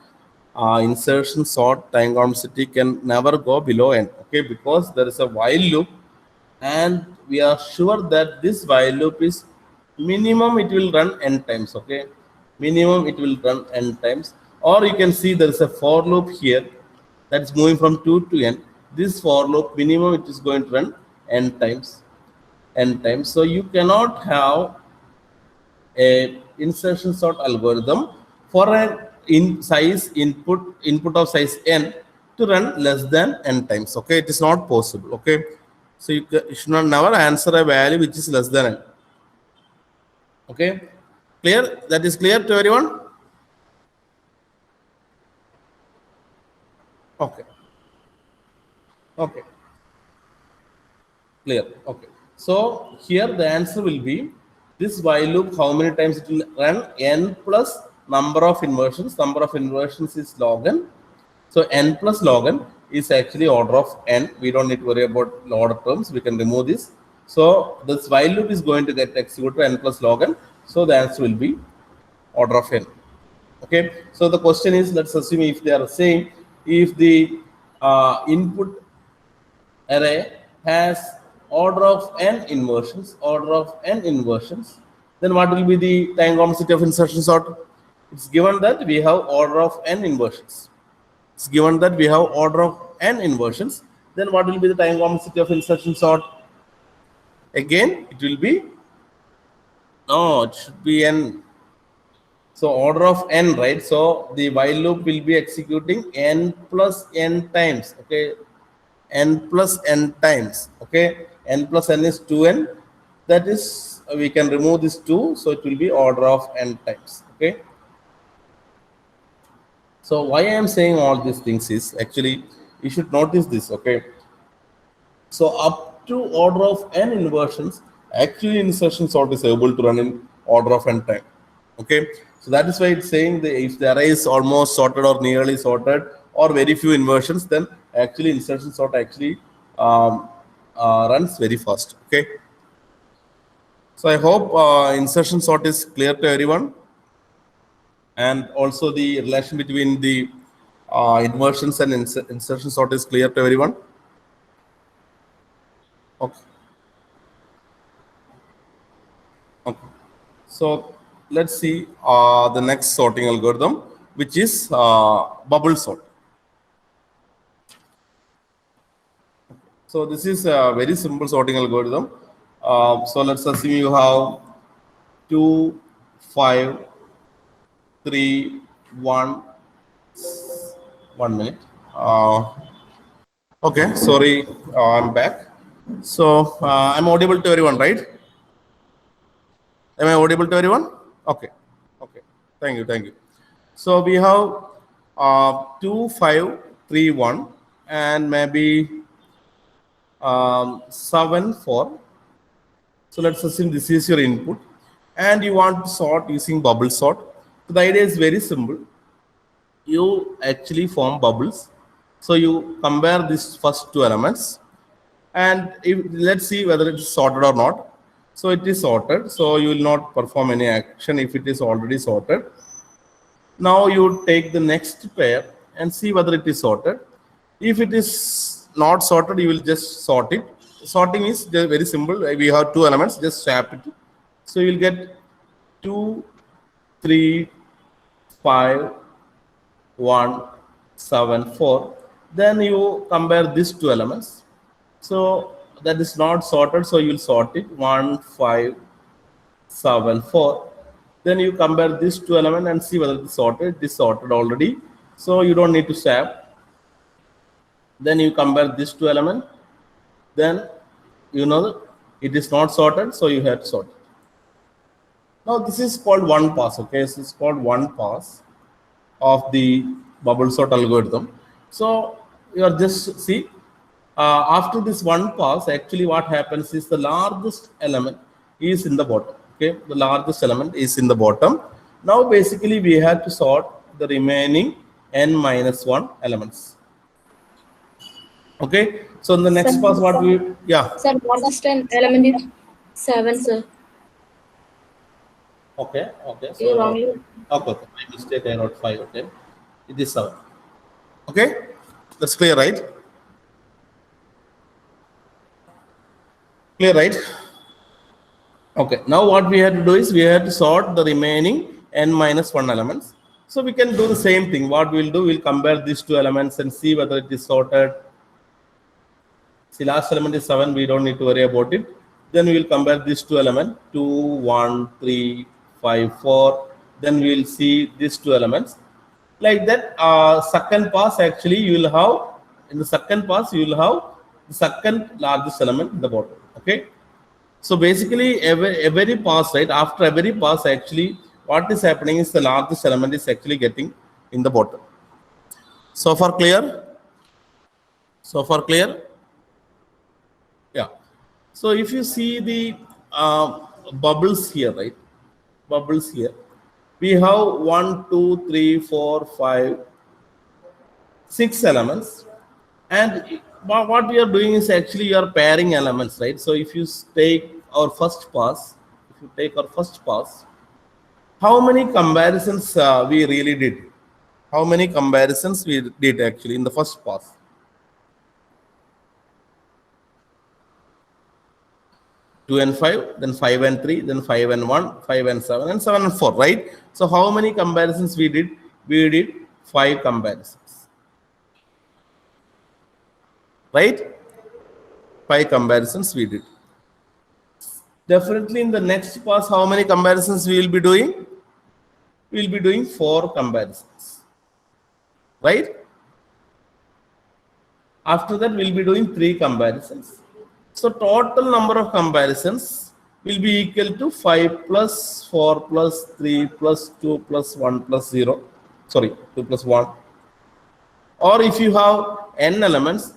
Speaker 1: Insertion sort time complexity can never go below n. Okay, because there is a while loop, and we are sure that this while loop is minimum it will run n times. Okay, minimum it will run n times. Or you can see there is a for loop here that's moving from 2 to n. This for loop minimum it is going to run n times. So you cannot have a insertion sort algorithm for an input of size n to run less than n times. Okay, it is not possible. Okay, so you should not never answer a value which is less than n. Okay, clear? That is clear to everyone? Okay. Okay. Clear. Okay. So here the answer will be this while loop, how many times it will run? N plus number of inversions. Number of inversions is log n. So n plus log n is actually order of n. We don't need to worry about order terms. We can remove this. So this while loop is going to get executed to n plus log n. So the answer will be order of n. Okay. So the question is, let's assume if they are saying if the input array has order of n inversions, then what will be the time complexity of insertion sort? It's given that we have order of n inversions. Then what will be the time complexity of insertion sort? Again, it will be, no, it should be n. So order of n, right? So the while loop will be executing n plus n times. Okay, n plus n times. Okay, n plus n is 2n. That is, we can remove this 2, so it will be order of n times. Okay. So why I am saying all these things is actually you should notice this. Okay. So up to order of n inversions, actually insertion sort is able to run in order of n time. Okay. So that is why it's saying that if the array is almost sorted or nearly sorted or very few inversions, then actually insertion sort actually runs very fast. Okay. So I hope insertion sort is clear to everyone, and also the relation between the inversions and insertion sort is clear to everyone. Okay. Okay. So let's see the next sorting algorithm, which is bubble sort. So this is a very simple sorting algorithm. So let's assume you have 2, 5, 3, 1. 1 minute. Okay, sorry, I'm back. So I'm audible to everyone, right? Am I audible to everyone? Okay. Okay. Thank you. So we have 2, 5, 3, 1, and maybe 7, 4. So let's assume this is your input, and you want to sort using bubble sort. So the idea is very simple. You actually form bubbles. So you compare these first two elements, and let's see whether it is sorted or not. So it is sorted. So you will not perform any action if it is already sorted. Now you take the next pair and see whether it is sorted. If it is not sorted, you will just sort it. Sorting is just very simple. We have two elements, just swap it. So you will get 2, 3, 5, 1, 7, 4. Then you compare these two elements. So that is not sorted, so you will sort it 1, 5, 7, 4. Then you compare these two elements and see whether it is sorted. It is sorted already, so you don't need to swap. Then you compare these two elements. Then you know it is not sorted, so you have to sort it. Now this is called one pass. Okay, so it's called one pass of the bubble sort algorithm. So you are just see. After this one pass, actually what happens is the largest element is in the bottom. Okay, the largest element is in the bottom. Now basically we have to sort the remaining n minus 1 elements. Okay, so in the next pass, what we
Speaker 2: Sir, largest element is 7, sir.
Speaker 1: Okay. So
Speaker 2: You wrongly.
Speaker 1: okay. My mistake. I wrote 5. Okay, it is 7. Okay, that's clear, right? Clear, right? Okay. Now what we have to do is we have to sort the remaining n minus 1 elements. So we can do the same thing. What we'll do, we'll compare these two elements and see whether it is sorted. See, last element is 7, we don't need to worry about it. Then we will compare these two elements, 2, 1, 3, 5, 4. Then we will see these two elements. Like that, second pass actually you will have, in the second pass you will have the second largest element in the bottom. Okay. So basically every pass, right, after every pass actually what is happening is the largest element is actually getting in the bottom. So far clear? So far clear? Yeah. So if you see the bubbles here, right? Bubbles here. We have 1, 2, 3, 4, 5, 6 elements. And what we are doing is actually you are pairing elements, right? So if you take our first pass, how many comparisons we really did? How many comparisons we did actually in the first pass? 2 and 5, then 5 and 3, then 5 and 1, 5 and 7, and 7 and 4, right? So how many comparisons we did? We did 5 comparisons, right? 5 comparisons we did. Definitely in the next pass, how many comparisons we will be doing? We will be doing 4 comparisons, right? After that, we will be doing 3 comparisons. So total number of comparisons will be equal to 5 plus 4 plus 3 plus 2 plus 1 plus 0. Sorry, 2 plus 1. Or if you have n elements,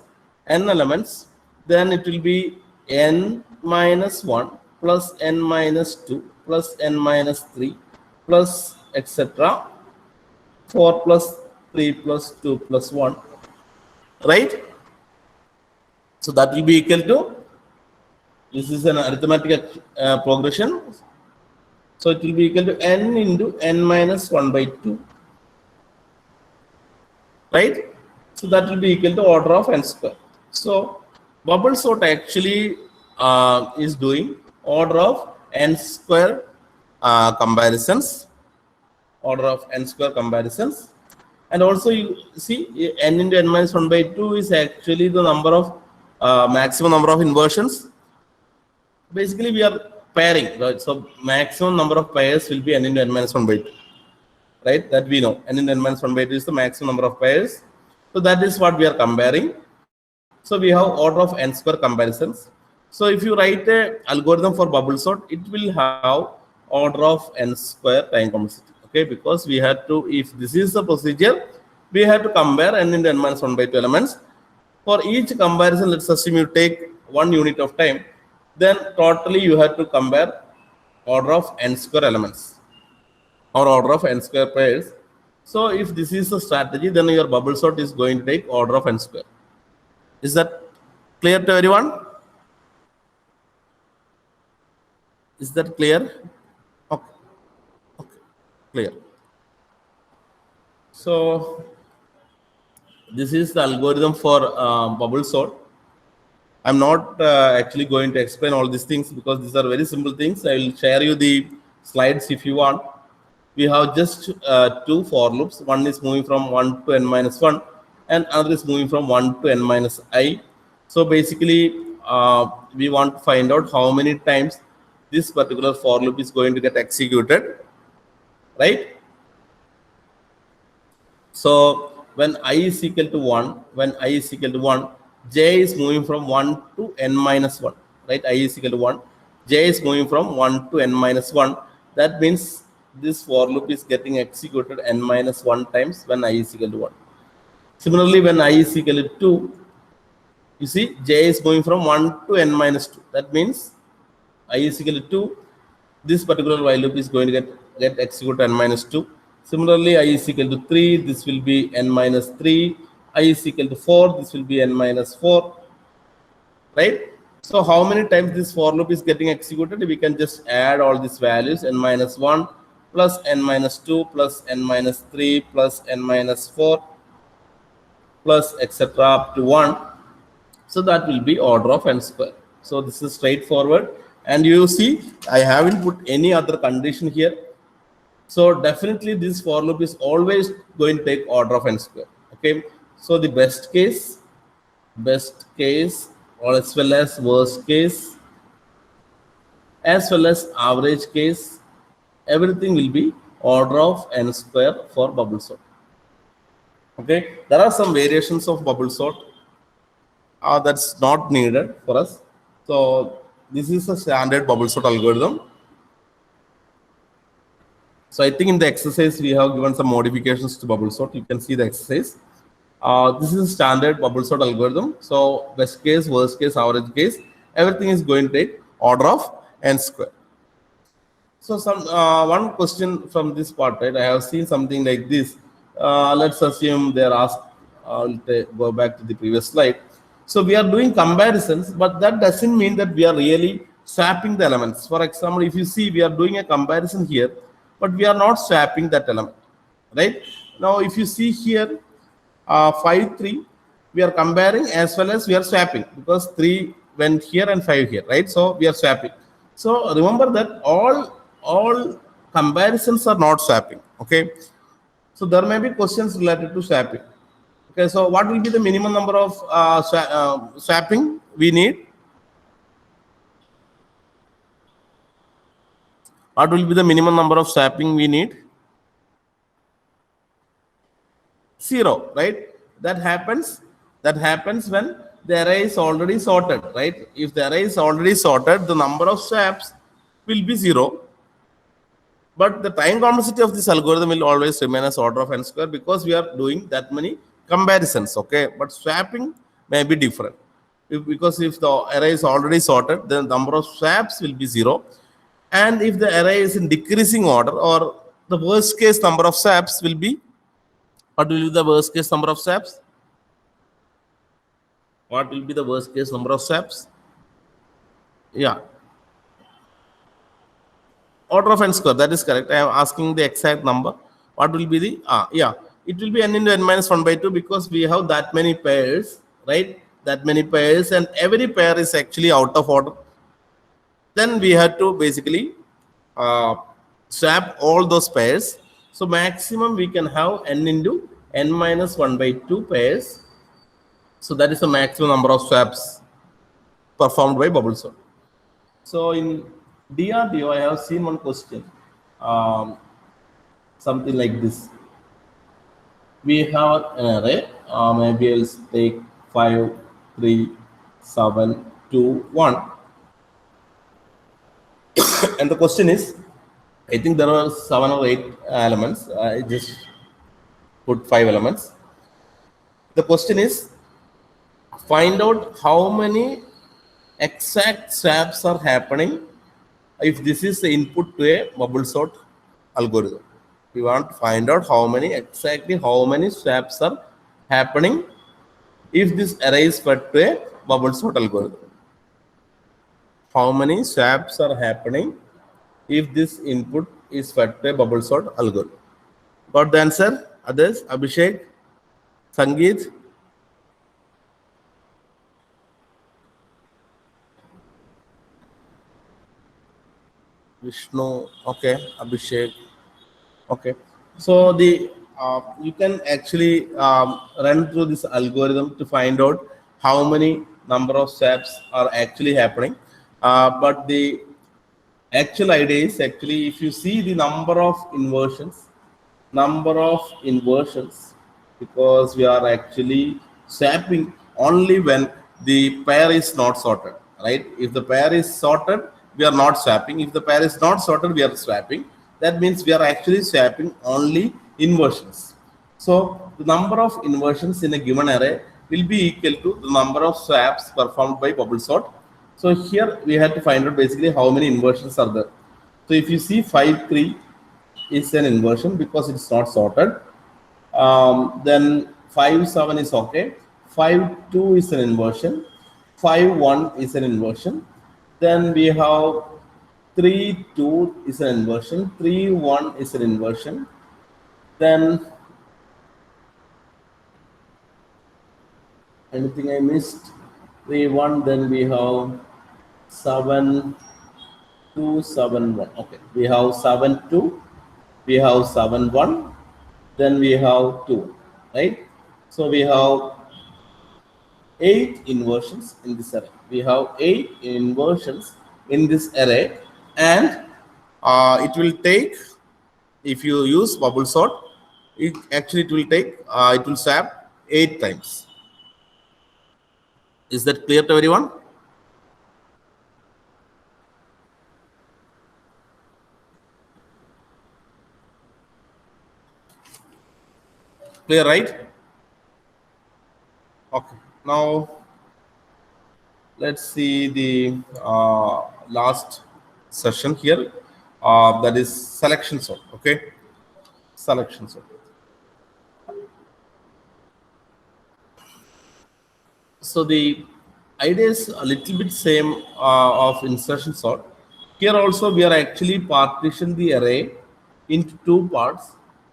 Speaker 1: then it will be n minus 1 plus n minus 2 plus n minus 3 plus etc. 4 plus 3 plus 2 plus 1. Right? So that will be equal to, this is an arithmetic progression. So it will be equal to n into n minus 1 by 2. Right? So that will be equal to order of n square. So bubble sort actually is doing order of n square comparisons. Order of n square comparisons. And also you see n into n minus 1 by 2 is actually the number of maximum number of inversions. Basically we are pairing, right? So maximum number of pairs will be n into n minus 1 by 2, right? That we know. N into n minus 1 by 2 is the maximum number of pairs. So that is what we are comparing. So we have order of n square comparisons. So if you write a algorithm for bubble sort, it will have order of n square time complexity. Okay, because we had to, if this is the procedure, we have to compare n into n minus 1 by 2 elements. For each comparison, let's assume you take 1 unit of time, then totally you have to compare order of n square elements or order of n square pairs. So if this is the strategy, then your bubble sort is going to take order of n square. Is that clear to everyone? Is that clear? Okay. Okay. Clear. So this is the algorithm for bubble sort. I'm not actually going to explain all these things because these are very simple things. I will share you the slides if you want. We have just 2 for loops. One is moving from 1 to n minus 1 and another is moving from 1 to n minus I. So basically, we want to find out how many times this particular for loop is going to get executed, right? So when I is equal to 1, j is moving from 1 to n minus 1, right? I is equal to 1. J is moving from 1 to n minus 1. That means this for loop is getting executed n minus 1 times when I is equal to 1. Similarly, when I is equal to 2, you see j is moving from 1 to n minus 2. That means I is equal to 2. This particular while loop is going to get executed n minus 2. Similarly, I is equal to 3. This will be n minus 3. I is equal to 4. This will be n minus 4. Right? So how many times this for loop is getting executed? We can just add all these values, n minus 1 plus n minus 2 plus n minus 3 plus n minus 4 plus etc. up to 1. So that will be order of n square. So this is straightforward. And you see, I haven't put any other condition here. So definitely this for loop is always going to take order of n square. Okay. So the best case, or as well as worst case, as well as average case, everything will be order of n square for bubble sort. Okay. There are some variations of bubble sort that's not needed for us. So this is a standard bubble sort algorithm. So I think in the exercise we have given some modifications to bubble sort. You can see the exercise. This is a standard bubble sort algorithm. So best case, worst case, average case, everything is going to take order of n square. So some one question from this part, right? I have seen something like this. Let's assume they are asked. Go back to the previous slide. So we are doing comparisons, but that doesn't mean that we are really swapping the elements. For example, if you see, we are doing a comparison here, but we are not swapping that element, right? Now, if you see here, 5, 3, we are comparing as well as we are swapping because 3 went here and 5 here, right? So we are swapping. So remember that all comparisons are not swapping. Okay. So there may be questions related to swapping. Okay. So what will be the minimum number of swapping we need? What will be the minimum number of swapping we need? 0, right? That happens when the array is already sorted, right? If the array is already sorted, the number of swaps will be 0. But the time complexity of this algorithm will always remain as order of n square because we are doing that many comparisons, okay? But swapping may be different. Because if the array is already sorted, then the number of swaps will be 0. And if the array is in decreasing order, or the worst case number of swaps will be, what will be the worst case number of swaps? What will be the worst case number of swaps? Yeah. Order of n square, that is correct. I am asking the exact number. What will be the, yeah, it will be n into n minus 1 by 2 because we have that many pairs, right? That many pairs, and every pair is actually out of order. Then we have to basically swap all those pairs. So maximum we can have n into n minus 1 by 2 pairs. So that is the maximum number of swaps performed by bubble sort. So in DRDO, I have seen one question, something like this. We have an array, maybe I'll take 5, 3, 7, 2, 1. And the question is, I think there are 7 or 8 elements. I just put 5 elements. The question is, find out how many exact swaps are happening if this is the input to a bubble sort algorithm. We want to find out how many swaps are happening if this array is fed to a bubble sort algorithm. How many swaps are happening if this input is fed to a bubble sort algorithm? Got the answer? Others? Abhishek? Sangeet? Vishnu? Okay. Abhishek? Okay. So the you can actually run through this algorithm to find out how many number of swaps are actually happening. But the actual idea is actually, if you see the number of inversions, because we are actually swapping only when the pair is not sorted, right? If the pair is sorted, we are not swapping. If the pair is not sorted, we are swapping. That means we are actually swapping only inversions. So the number of inversions in a given array will be equal to the number of swaps performed by bubble sort. So here we have to find out basically how many inversions are there. So if you see 5, 3 is an inversion because it's not sorted. Then 5, 7 is okay. 5, 2 is an inversion. 5, 1 is an inversion. Then we have 3, 2 is an inversion. 3, 1 is an inversion. Then anything I missed? 3, 1. Then we have 7, 2, 7, 1. Okay, we have 7, 2, we have 7, 1, then we have 2, right? So we have 8 inversions in this array. We have 8 inversions in this array, and it will take, if you use bubble sort, it will take, it will swap 8 times. Is that clear to everyone? Clear, right? Okay. Now let's see the last session here. That is selection sort. Okay, selection sort. So the idea is a little bit same of insertion sort. Here also we are actually partition the array into two parts.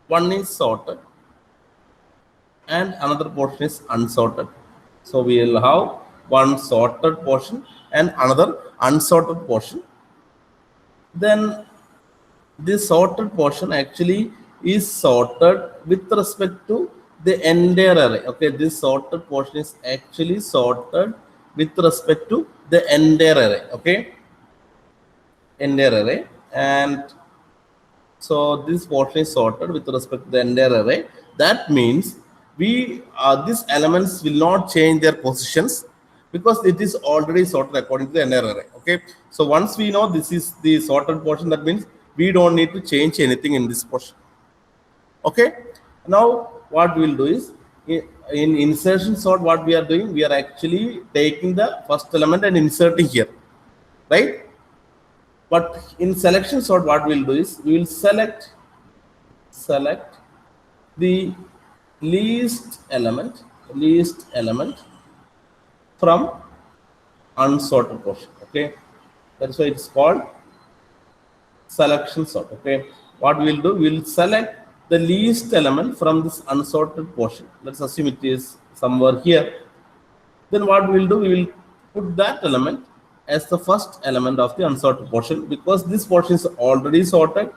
Speaker 1: One is sorted and another portion is unsorted. So we will have one sorted portion and another unsorted portion. Then this sorted portion actually is sorted with respect to the entire array. Okay, this sorted portion is actually sorted with respect to the entire array. Okay, entire array, and so this portion is sorted with respect to the entire array. That means we these elements will not change their positions because it is already sorted according to the entire array. Okay, so once we know this is the sorted portion, that means we don't need to change anything in this portion. Okay, now what we will do is, in insertion sort, what we are doing, we are actually taking the first element and inserting here, right? But in selection sort, what we'll do is we will select the least element from unsorted portion. Okay, that's why it's called selection sort. Okay, what we'll do, we'll select the least element from this unsorted portion. Let's assume it is somewhere here. Then what we'll do, we will put that element as the first element of the unsorted portion, because this portion is already sorted,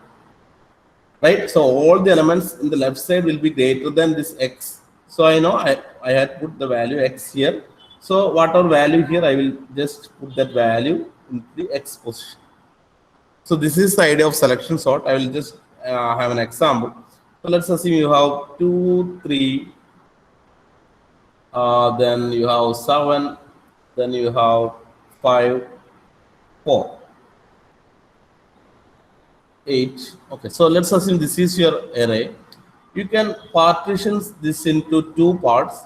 Speaker 1: right? So all the elements in the left side will be greater than this x. So I know I had put the value x here. So whatever value here, I will just put that value in the x position. So this is the idea of selection sort. I will just have an example. So let's assume you have 2, 3, then you have 7, then you have 5, 4, 8. Okay, so let's assume this is your array. You can partition this into two parts.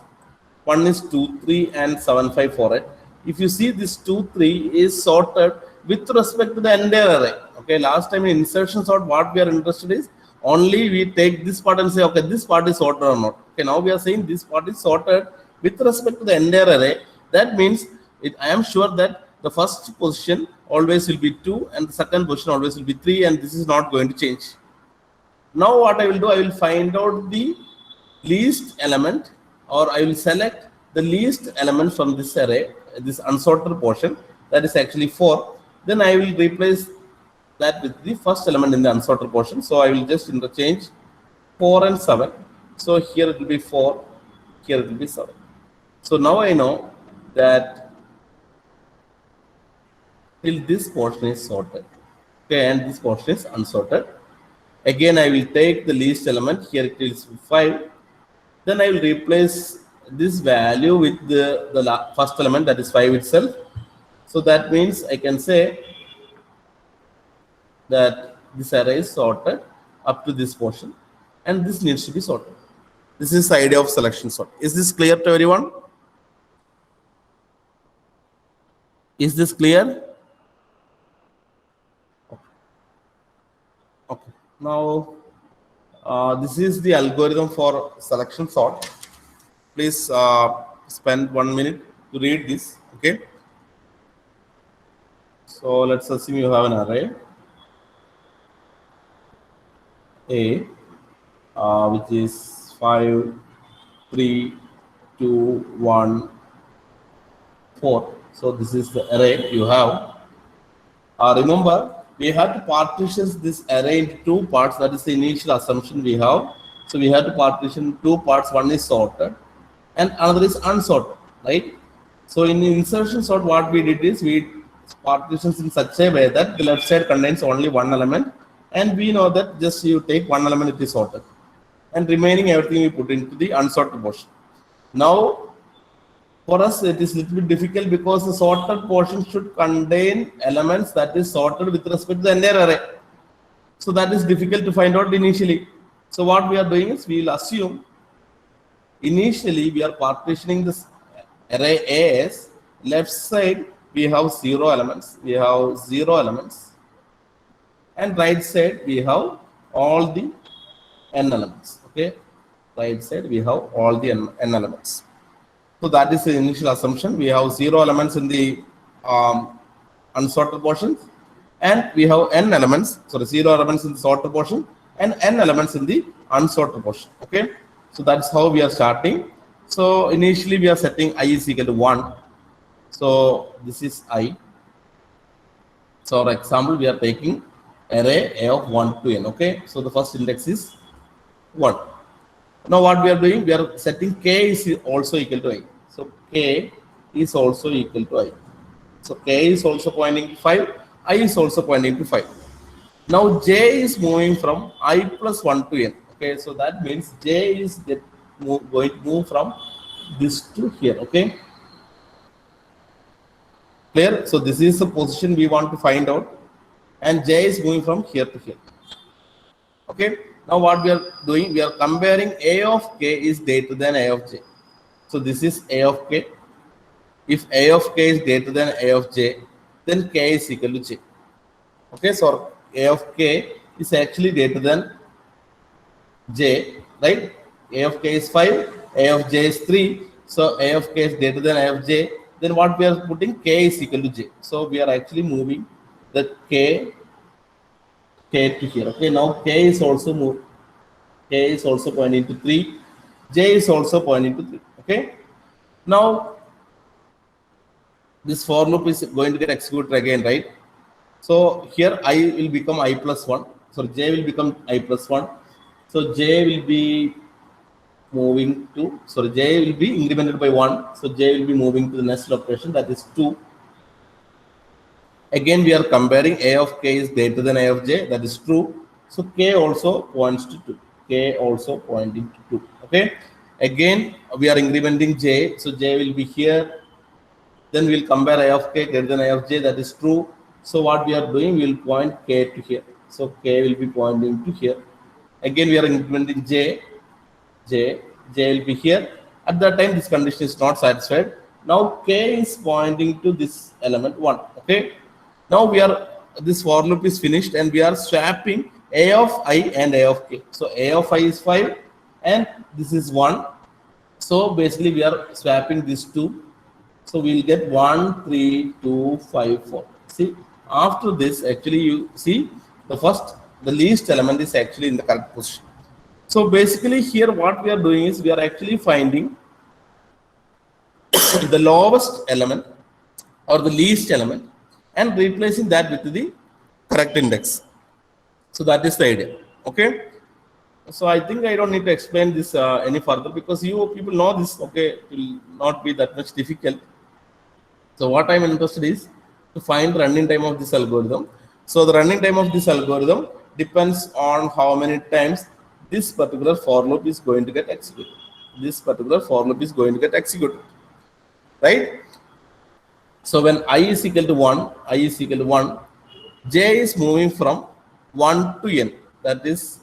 Speaker 1: One is 2, 3 and 7, 5, 4, 8. If you see, this 2, 3 is sorted with respect to the entire array. Okay, last time in insertion sort, what we are interested is only we take this part and say, okay, this part is sorted or not. Okay, now we are saying this part is sorted with respect to the entire array. That means I am sure that the first position always will be 2 and the second position always will be 3, and this is not going to change. Now what I will do, I will find out the least element, or I will select the least element from this array, this unsorted portion, that is actually 4. Then I will replace that with the first element in the unsorted portion. So I will just interchange 4 and 7. So here it will be 4, here it will be 7. So now I know that till this portion is sorted, okay, and this portion is unsorted. Again, I will take the least element, here it is 5. Then I will replace this value with the first element, that is 5 itself. So that means I can say that this array is sorted up to this portion, and this needs to be sorted. This is the idea of selection sort. Is this clear to everyone? Is this clear? Okay. Now, this is the algorithm for selection sort. Please spend 1 minute to read this. Okay. So let's assume you have an array A, which is 5, 3, 2, 1, 4. So this is the array you have. Remember, we have to partition this array into two parts. That is the initial assumption we have. So we have to partition two parts. One is sorted and another is unsorted, right? So in insertion sort, what we did is we partitions in such a way that the left side contains only one element, and we know that just you take one element, it is sorted, and remaining everything we put into the unsorted portion. Now for us it is a little bit difficult because the sorted portion should contain elements that is sorted with respect to the entire array. So that is difficult to find out initially. So what we are doing is we will assume initially we are partitioning this array A as left side we have 0 elements, and right side we have all the n elements. Okay, right side we have all the n elements. So that is the initial assumption. We have 0 elements in the unsorted portion, and we have n elements, 0 elements in the sorted portion and n elements in the unsorted portion. Okay, so that's how we are starting. So initially we are setting I is equal to 1. So this is I. So for example, we are taking array A of 1 to n. Okay, so the first index is 1. Now what we are doing, we are setting k is also equal to I. So k is also equal to I. So k is also pointing to 5, I is also pointing to 5. Now j is moving from I plus 1 to n. Okay, so that means j is going to move from this to here. Okay, clear? So this is the position we want to find out, and j is moving from here to here. Okay, now what we are doing, we are comparing a of k is greater than a of j. So this is a of k. If a of k is greater than a of j, then k is equal to j. Okay, so a of k is actually greater than j, right? A of k is 5, a of j is 3. So a of k is greater than a of j. Then what we are putting, k is equal to j. So we are actually moving the k to here. Okay, now k is also moved. K is also pointing to 3. J is also pointing to 3. Okay. Now this for loop is going to get executed again, right? So here I will become I plus 1. So j will become I plus 1. So j will be moving to, j will be incremented by 1. So j will be moving to the next location, that is 2. Again we are comparing a of k is greater than a of j, that is true. So k also points to 2. K also pointing to 2. Okay. Again we are incrementing j, so j will be here. Then we will compare a of k greater than a of j, that is true. So what we are doing, we will point k to here. So k will be pointing to here. Again we are incrementing j will be here. At that time this condition is not satisfied. Now k is pointing to this element 1. Okay. Now this for loop is finished, and we are swapping a of I and a of k. So a of I is 5 and this is 1. So basically we are swapping these two. So we will get 1, 3, 2, 5, 4. See, after this actually you see the least element is actually in the correct position. So basically here what we are doing is we are actually finding the lowest element or the least element and replacing that with the correct index. So that is the idea. Okay. So I think I don't need to explain this any further, because you people know this. Okay, it will not be that much difficult. So what I'm interested is to find the running time of this algorithm. So the running time of this algorithm depends on how many times this particular for loop is going to get executed. Right? So when I is equal to 1, j is moving from 1 to n. That is,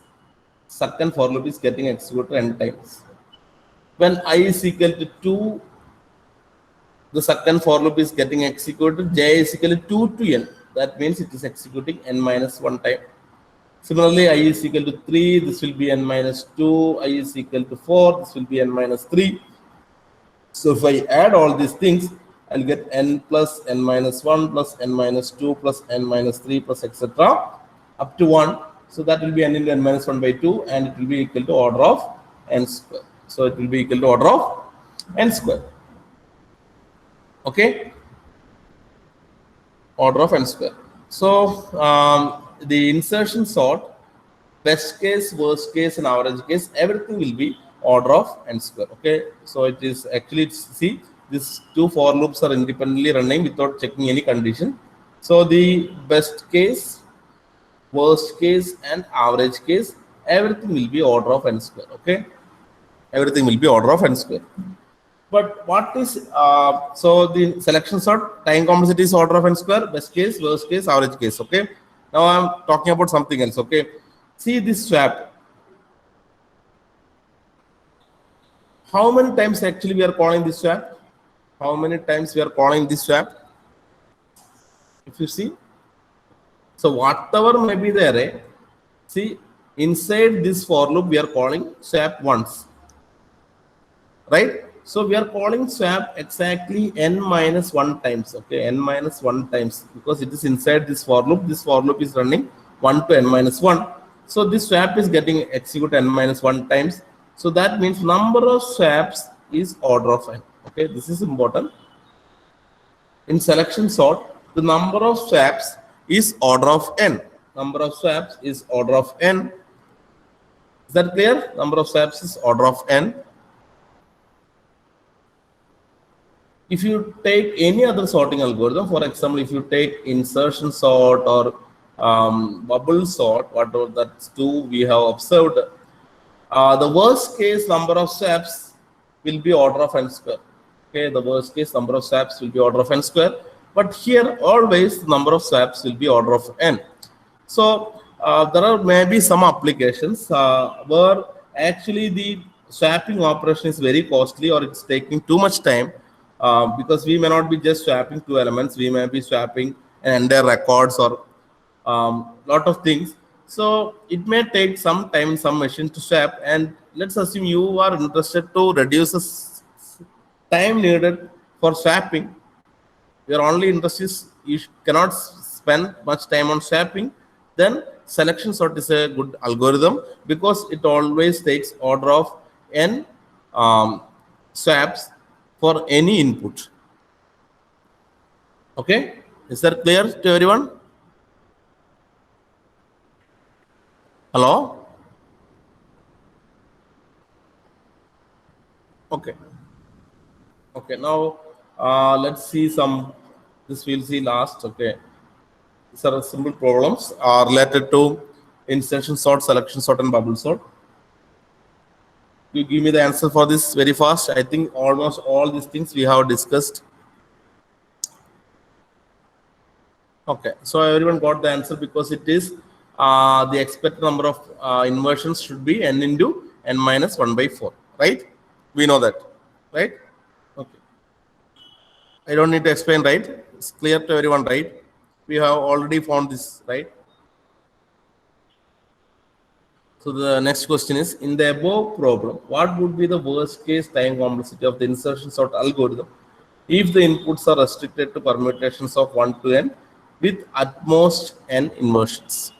Speaker 1: second for loop is getting executed n times. When I is equal to 2, the second for loop is getting executed, j is equal to 2 to n. That means it is executing n minus 1 time. Similarly, I is equal to 3, this will be n minus 2, I is equal to 4, this will be n minus 3. So if I add all these things, I'll get n plus n minus 1 plus n minus 2 plus n minus 3 plus etc. up to 1. So that will be n into n minus 1 by 2, and it will be equal to order of n square. So it will be equal to order of n square. Okay? Order of n square. So the insertion sort, best case, worst case, and average case, everything will be order of n square. Okay, so it is actually, see, these two for loops are independently running without checking any condition. So the best case, worst case, and average case, everything will be order of n square. Okay, everything will be order of n square. But what is so the selection sort, time complexity is order of n square, best case, worst case, average case. Okay, now I'm talking about something else. Okay, see this swap. How many times actually we are calling this swap? How many times we are calling this swap? If you see, so whatever may be there, see, inside this for loop we are calling swap once, right? So we are calling swap exactly n minus 1 times. Okay, n minus 1 times, because it is inside this for loop. This for loop is running 1 to n minus 1. So this swap is getting executed n minus 1 times. So that means number of swaps is order of n. Okay, this is important. In selection sort, the number of swaps is order of n. Number of swaps is order of n. Is that clear? Number of swaps is order of n. If you take any other sorting algorithm, for example, if you take insertion sort or bubble sort, whatever that's two we have observed, the worst case number of steps will be order of n square. Okay, the worst case number of steps will be order of n square. But here always the number of steps will be order of n. So there are maybe some applications where actually the swapping operation is very costly or it's taking too much time. Because we may not be just swapping two elements, we may be swapping an entire records or lot of things. So it may take some time in some machine to swap, and let's assume you are interested to reduce the time needed for swapping. Your only interest is you cannot spend much time on swapping, then selection sort is a good algorithm because it always takes order of n swaps for any input. Okay, is that clear to everyone? Hello? Okay. Okay, now let's see some, this we'll see last. Okay, these are simple problems related to insertion sort, selection sort, and bubble sort. You give me the answer for this very fast. I think almost all these things we have discussed. Okay, so everyone got the answer because it is the expected number of inversions should be n into n minus 1 by 4, right? We know that, right? Okay. I don't need to explain, right? It's clear to everyone, right? We have already found this, right? So the next question is, in the above problem, what would be the worst case time complexity of the insertion sort algorithm if the inputs are restricted to permutations of 1 to n with at most n inversions?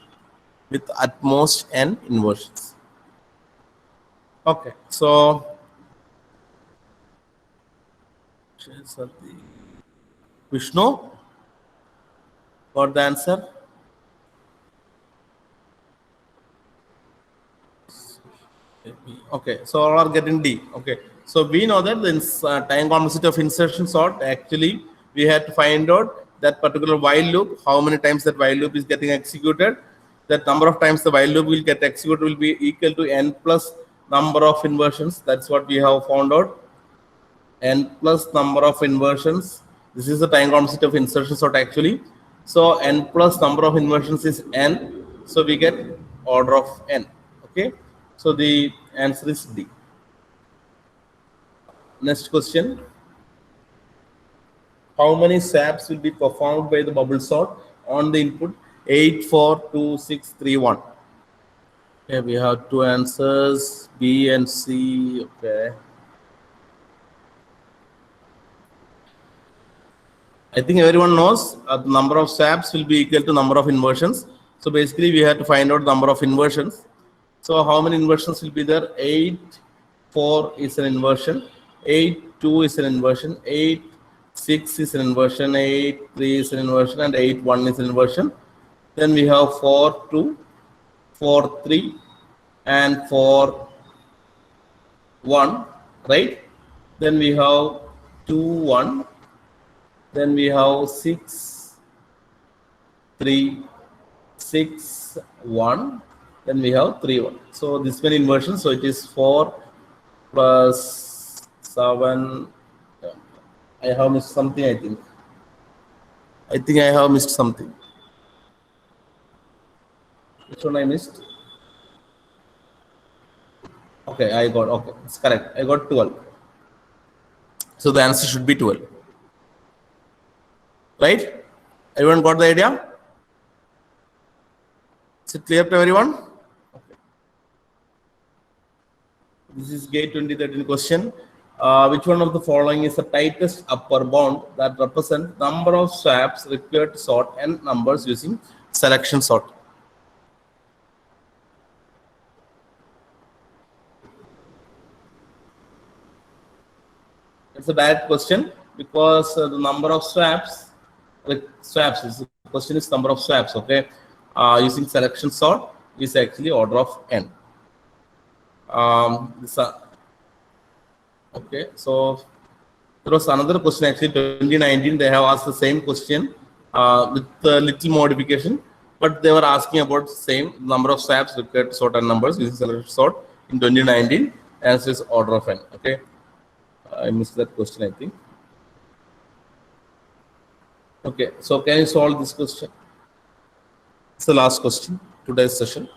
Speaker 1: With at most n inversions. Okay, so Vishnu, got the answer? Okay, so all are getting D. Okay, so we know that the time complexity of insertion sort, actually we had to find out that particular while loop, how many times that while loop is getting executed. That number of times the while loop will get executed will be equal to n plus number of inversions. That's what we have found out. N plus number of inversions. This is the time complexity of insertion sort actually. So n plus number of inversions is n. So we get order of n. Okay. So the answer is D. Next question. How many swaps will be performed by the bubble sort on the input 8, 4, 2, 6, 3, 1? Okay, we have two answers, B and C. Okay. I think everyone knows the number of swaps will be equal to number of inversions. So basically we have to find out number of inversions. So how many inversions will be there? 8, 4 is an inversion, 8, 2 is an inversion, 8, 6 is an inversion, 8, 3 is an inversion, and 8, 1 is an inversion. Then we have 4, 2, 4, 3, and 4, 1, right? Then we have 2, 1. Then we have 6, 3, 6, 1. Then we have 3, 1. So this many inversions. So it is 4 plus 7. I have missed something, I think. I have missed something. Which one I missed? Okay, okay, it's correct. I got 12. So the answer should be 12. Right? Everyone got the idea? Is it clear to everyone? Okay. This is GATE 2013 question. Which one of the following is the tightest upper bound that represents number of swaps required to sort n numbers using selection sort? It's a direct question because the number of swaps is the question is number of swaps. Okay, using selection sort is actually order of n. Okay, so there was another question actually 2019. They have asked the same question with a little modification, but they were asking about the same number of swaps required to sort n numbers using selection sort in 2019. Answer is order of n. Okay, I missed that question, I think. Okay, so can you solve this question? It's the last question today's session.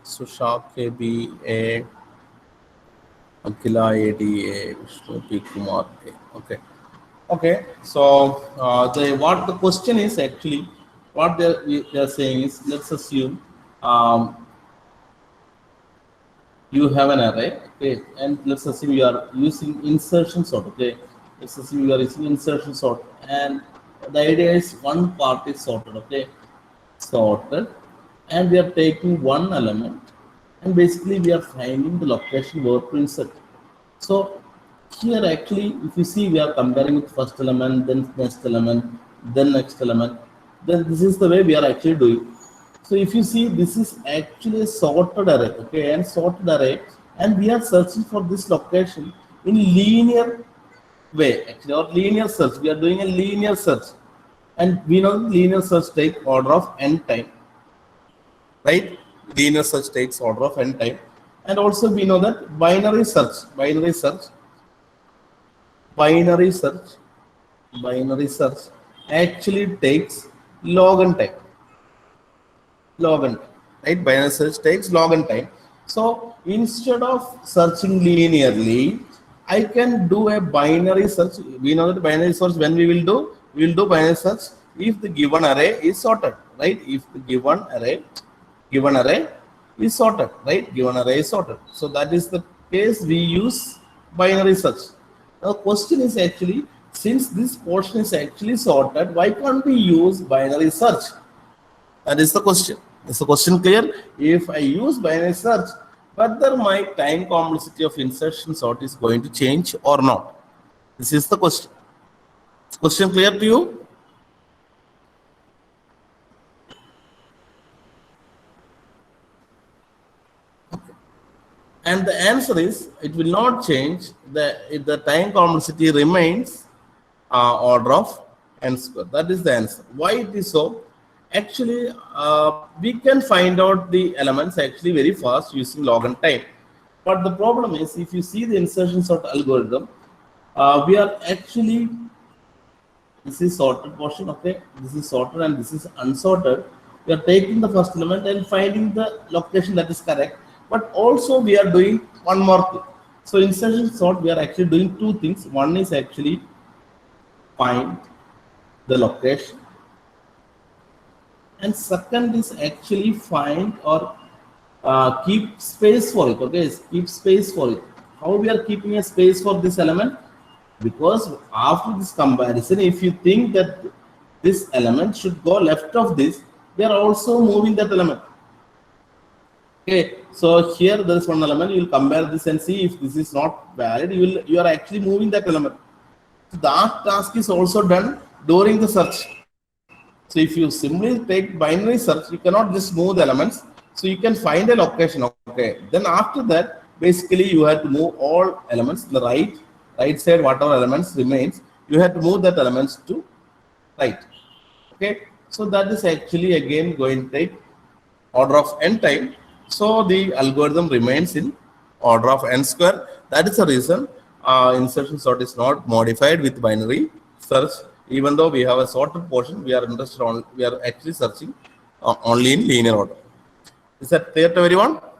Speaker 1: Susha KB A, Akila ADA, Vishnu P Kumar A. Okay. Okay. So what the question is actually, what they are saying is, let's assume you have an array, okay, and let's assume you are using insertion sort, okay. Let's assume you are using insertion sort, and the idea is one part is sorted, okay, sorted, and we are taking one element, and basically we are finding the location where to insert. So here actually, if you see, we are comparing with first element, then next element, then next element. Then this is the way we are actually doing. So if you see, this is actually a sorted array, okay, and sorted array, and we are searching for this location in linear way, actually, or linear search. We are doing a linear search, and we know linear search takes order of n time, right? Linear search takes order of n time, and also we know that binary search actually takes log n time. Right? Binary search takes log n time. So instead of searching linearly, I can do a binary search. We know that binary search, when we will do binary search if the given array is sorted, right? If the given array is sorted, right? Given array is sorted. So that is the case we use binary search. Now the question is actually, since this portion is actually sorted, why can't we use binary search? That is the question. Is the question clear? If I use binary search, whether my time complexity of insertion sort is going to change or not? This is the question. Is the question clear to you? Okay. And the answer is, it will not change. If the time complexity remains order of n square. That is the answer. Why it is so? Actually, we can find out the elements actually very fast using log n time. But the problem is, if you see the insertion sort algorithm, we are actually, this is sorted portion, okay, this is sorted and this is unsorted. We are taking the first element and finding the location that is correct, but also we are doing one more thing. So insertion sort, we are actually doing two things. One is actually find the location, and second is actually find or keep space for it. Okay, keep space for it. How we are keeping a space for this element? Because after this comparison, if you think that this element should go left of this, they are also moving that element. Okay, So here there is one element. You will compare this and see if this is not valid. You are actually moving that element. So that task is also done during the search. So if you simply take binary search, you cannot just move the elements. So you can find a location. Okay. Then after that, basically you have to move all elements the right side, whatever elements remains, you have to move that elements to right. Okay. So that is actually again going to take order of n time. So the algorithm remains in order of n square. That is the reason insertion sort is not modified with binary search. Even though we have a sorted portion, we are interested on, we are actually searching only in linear order. Is that clear to everyone?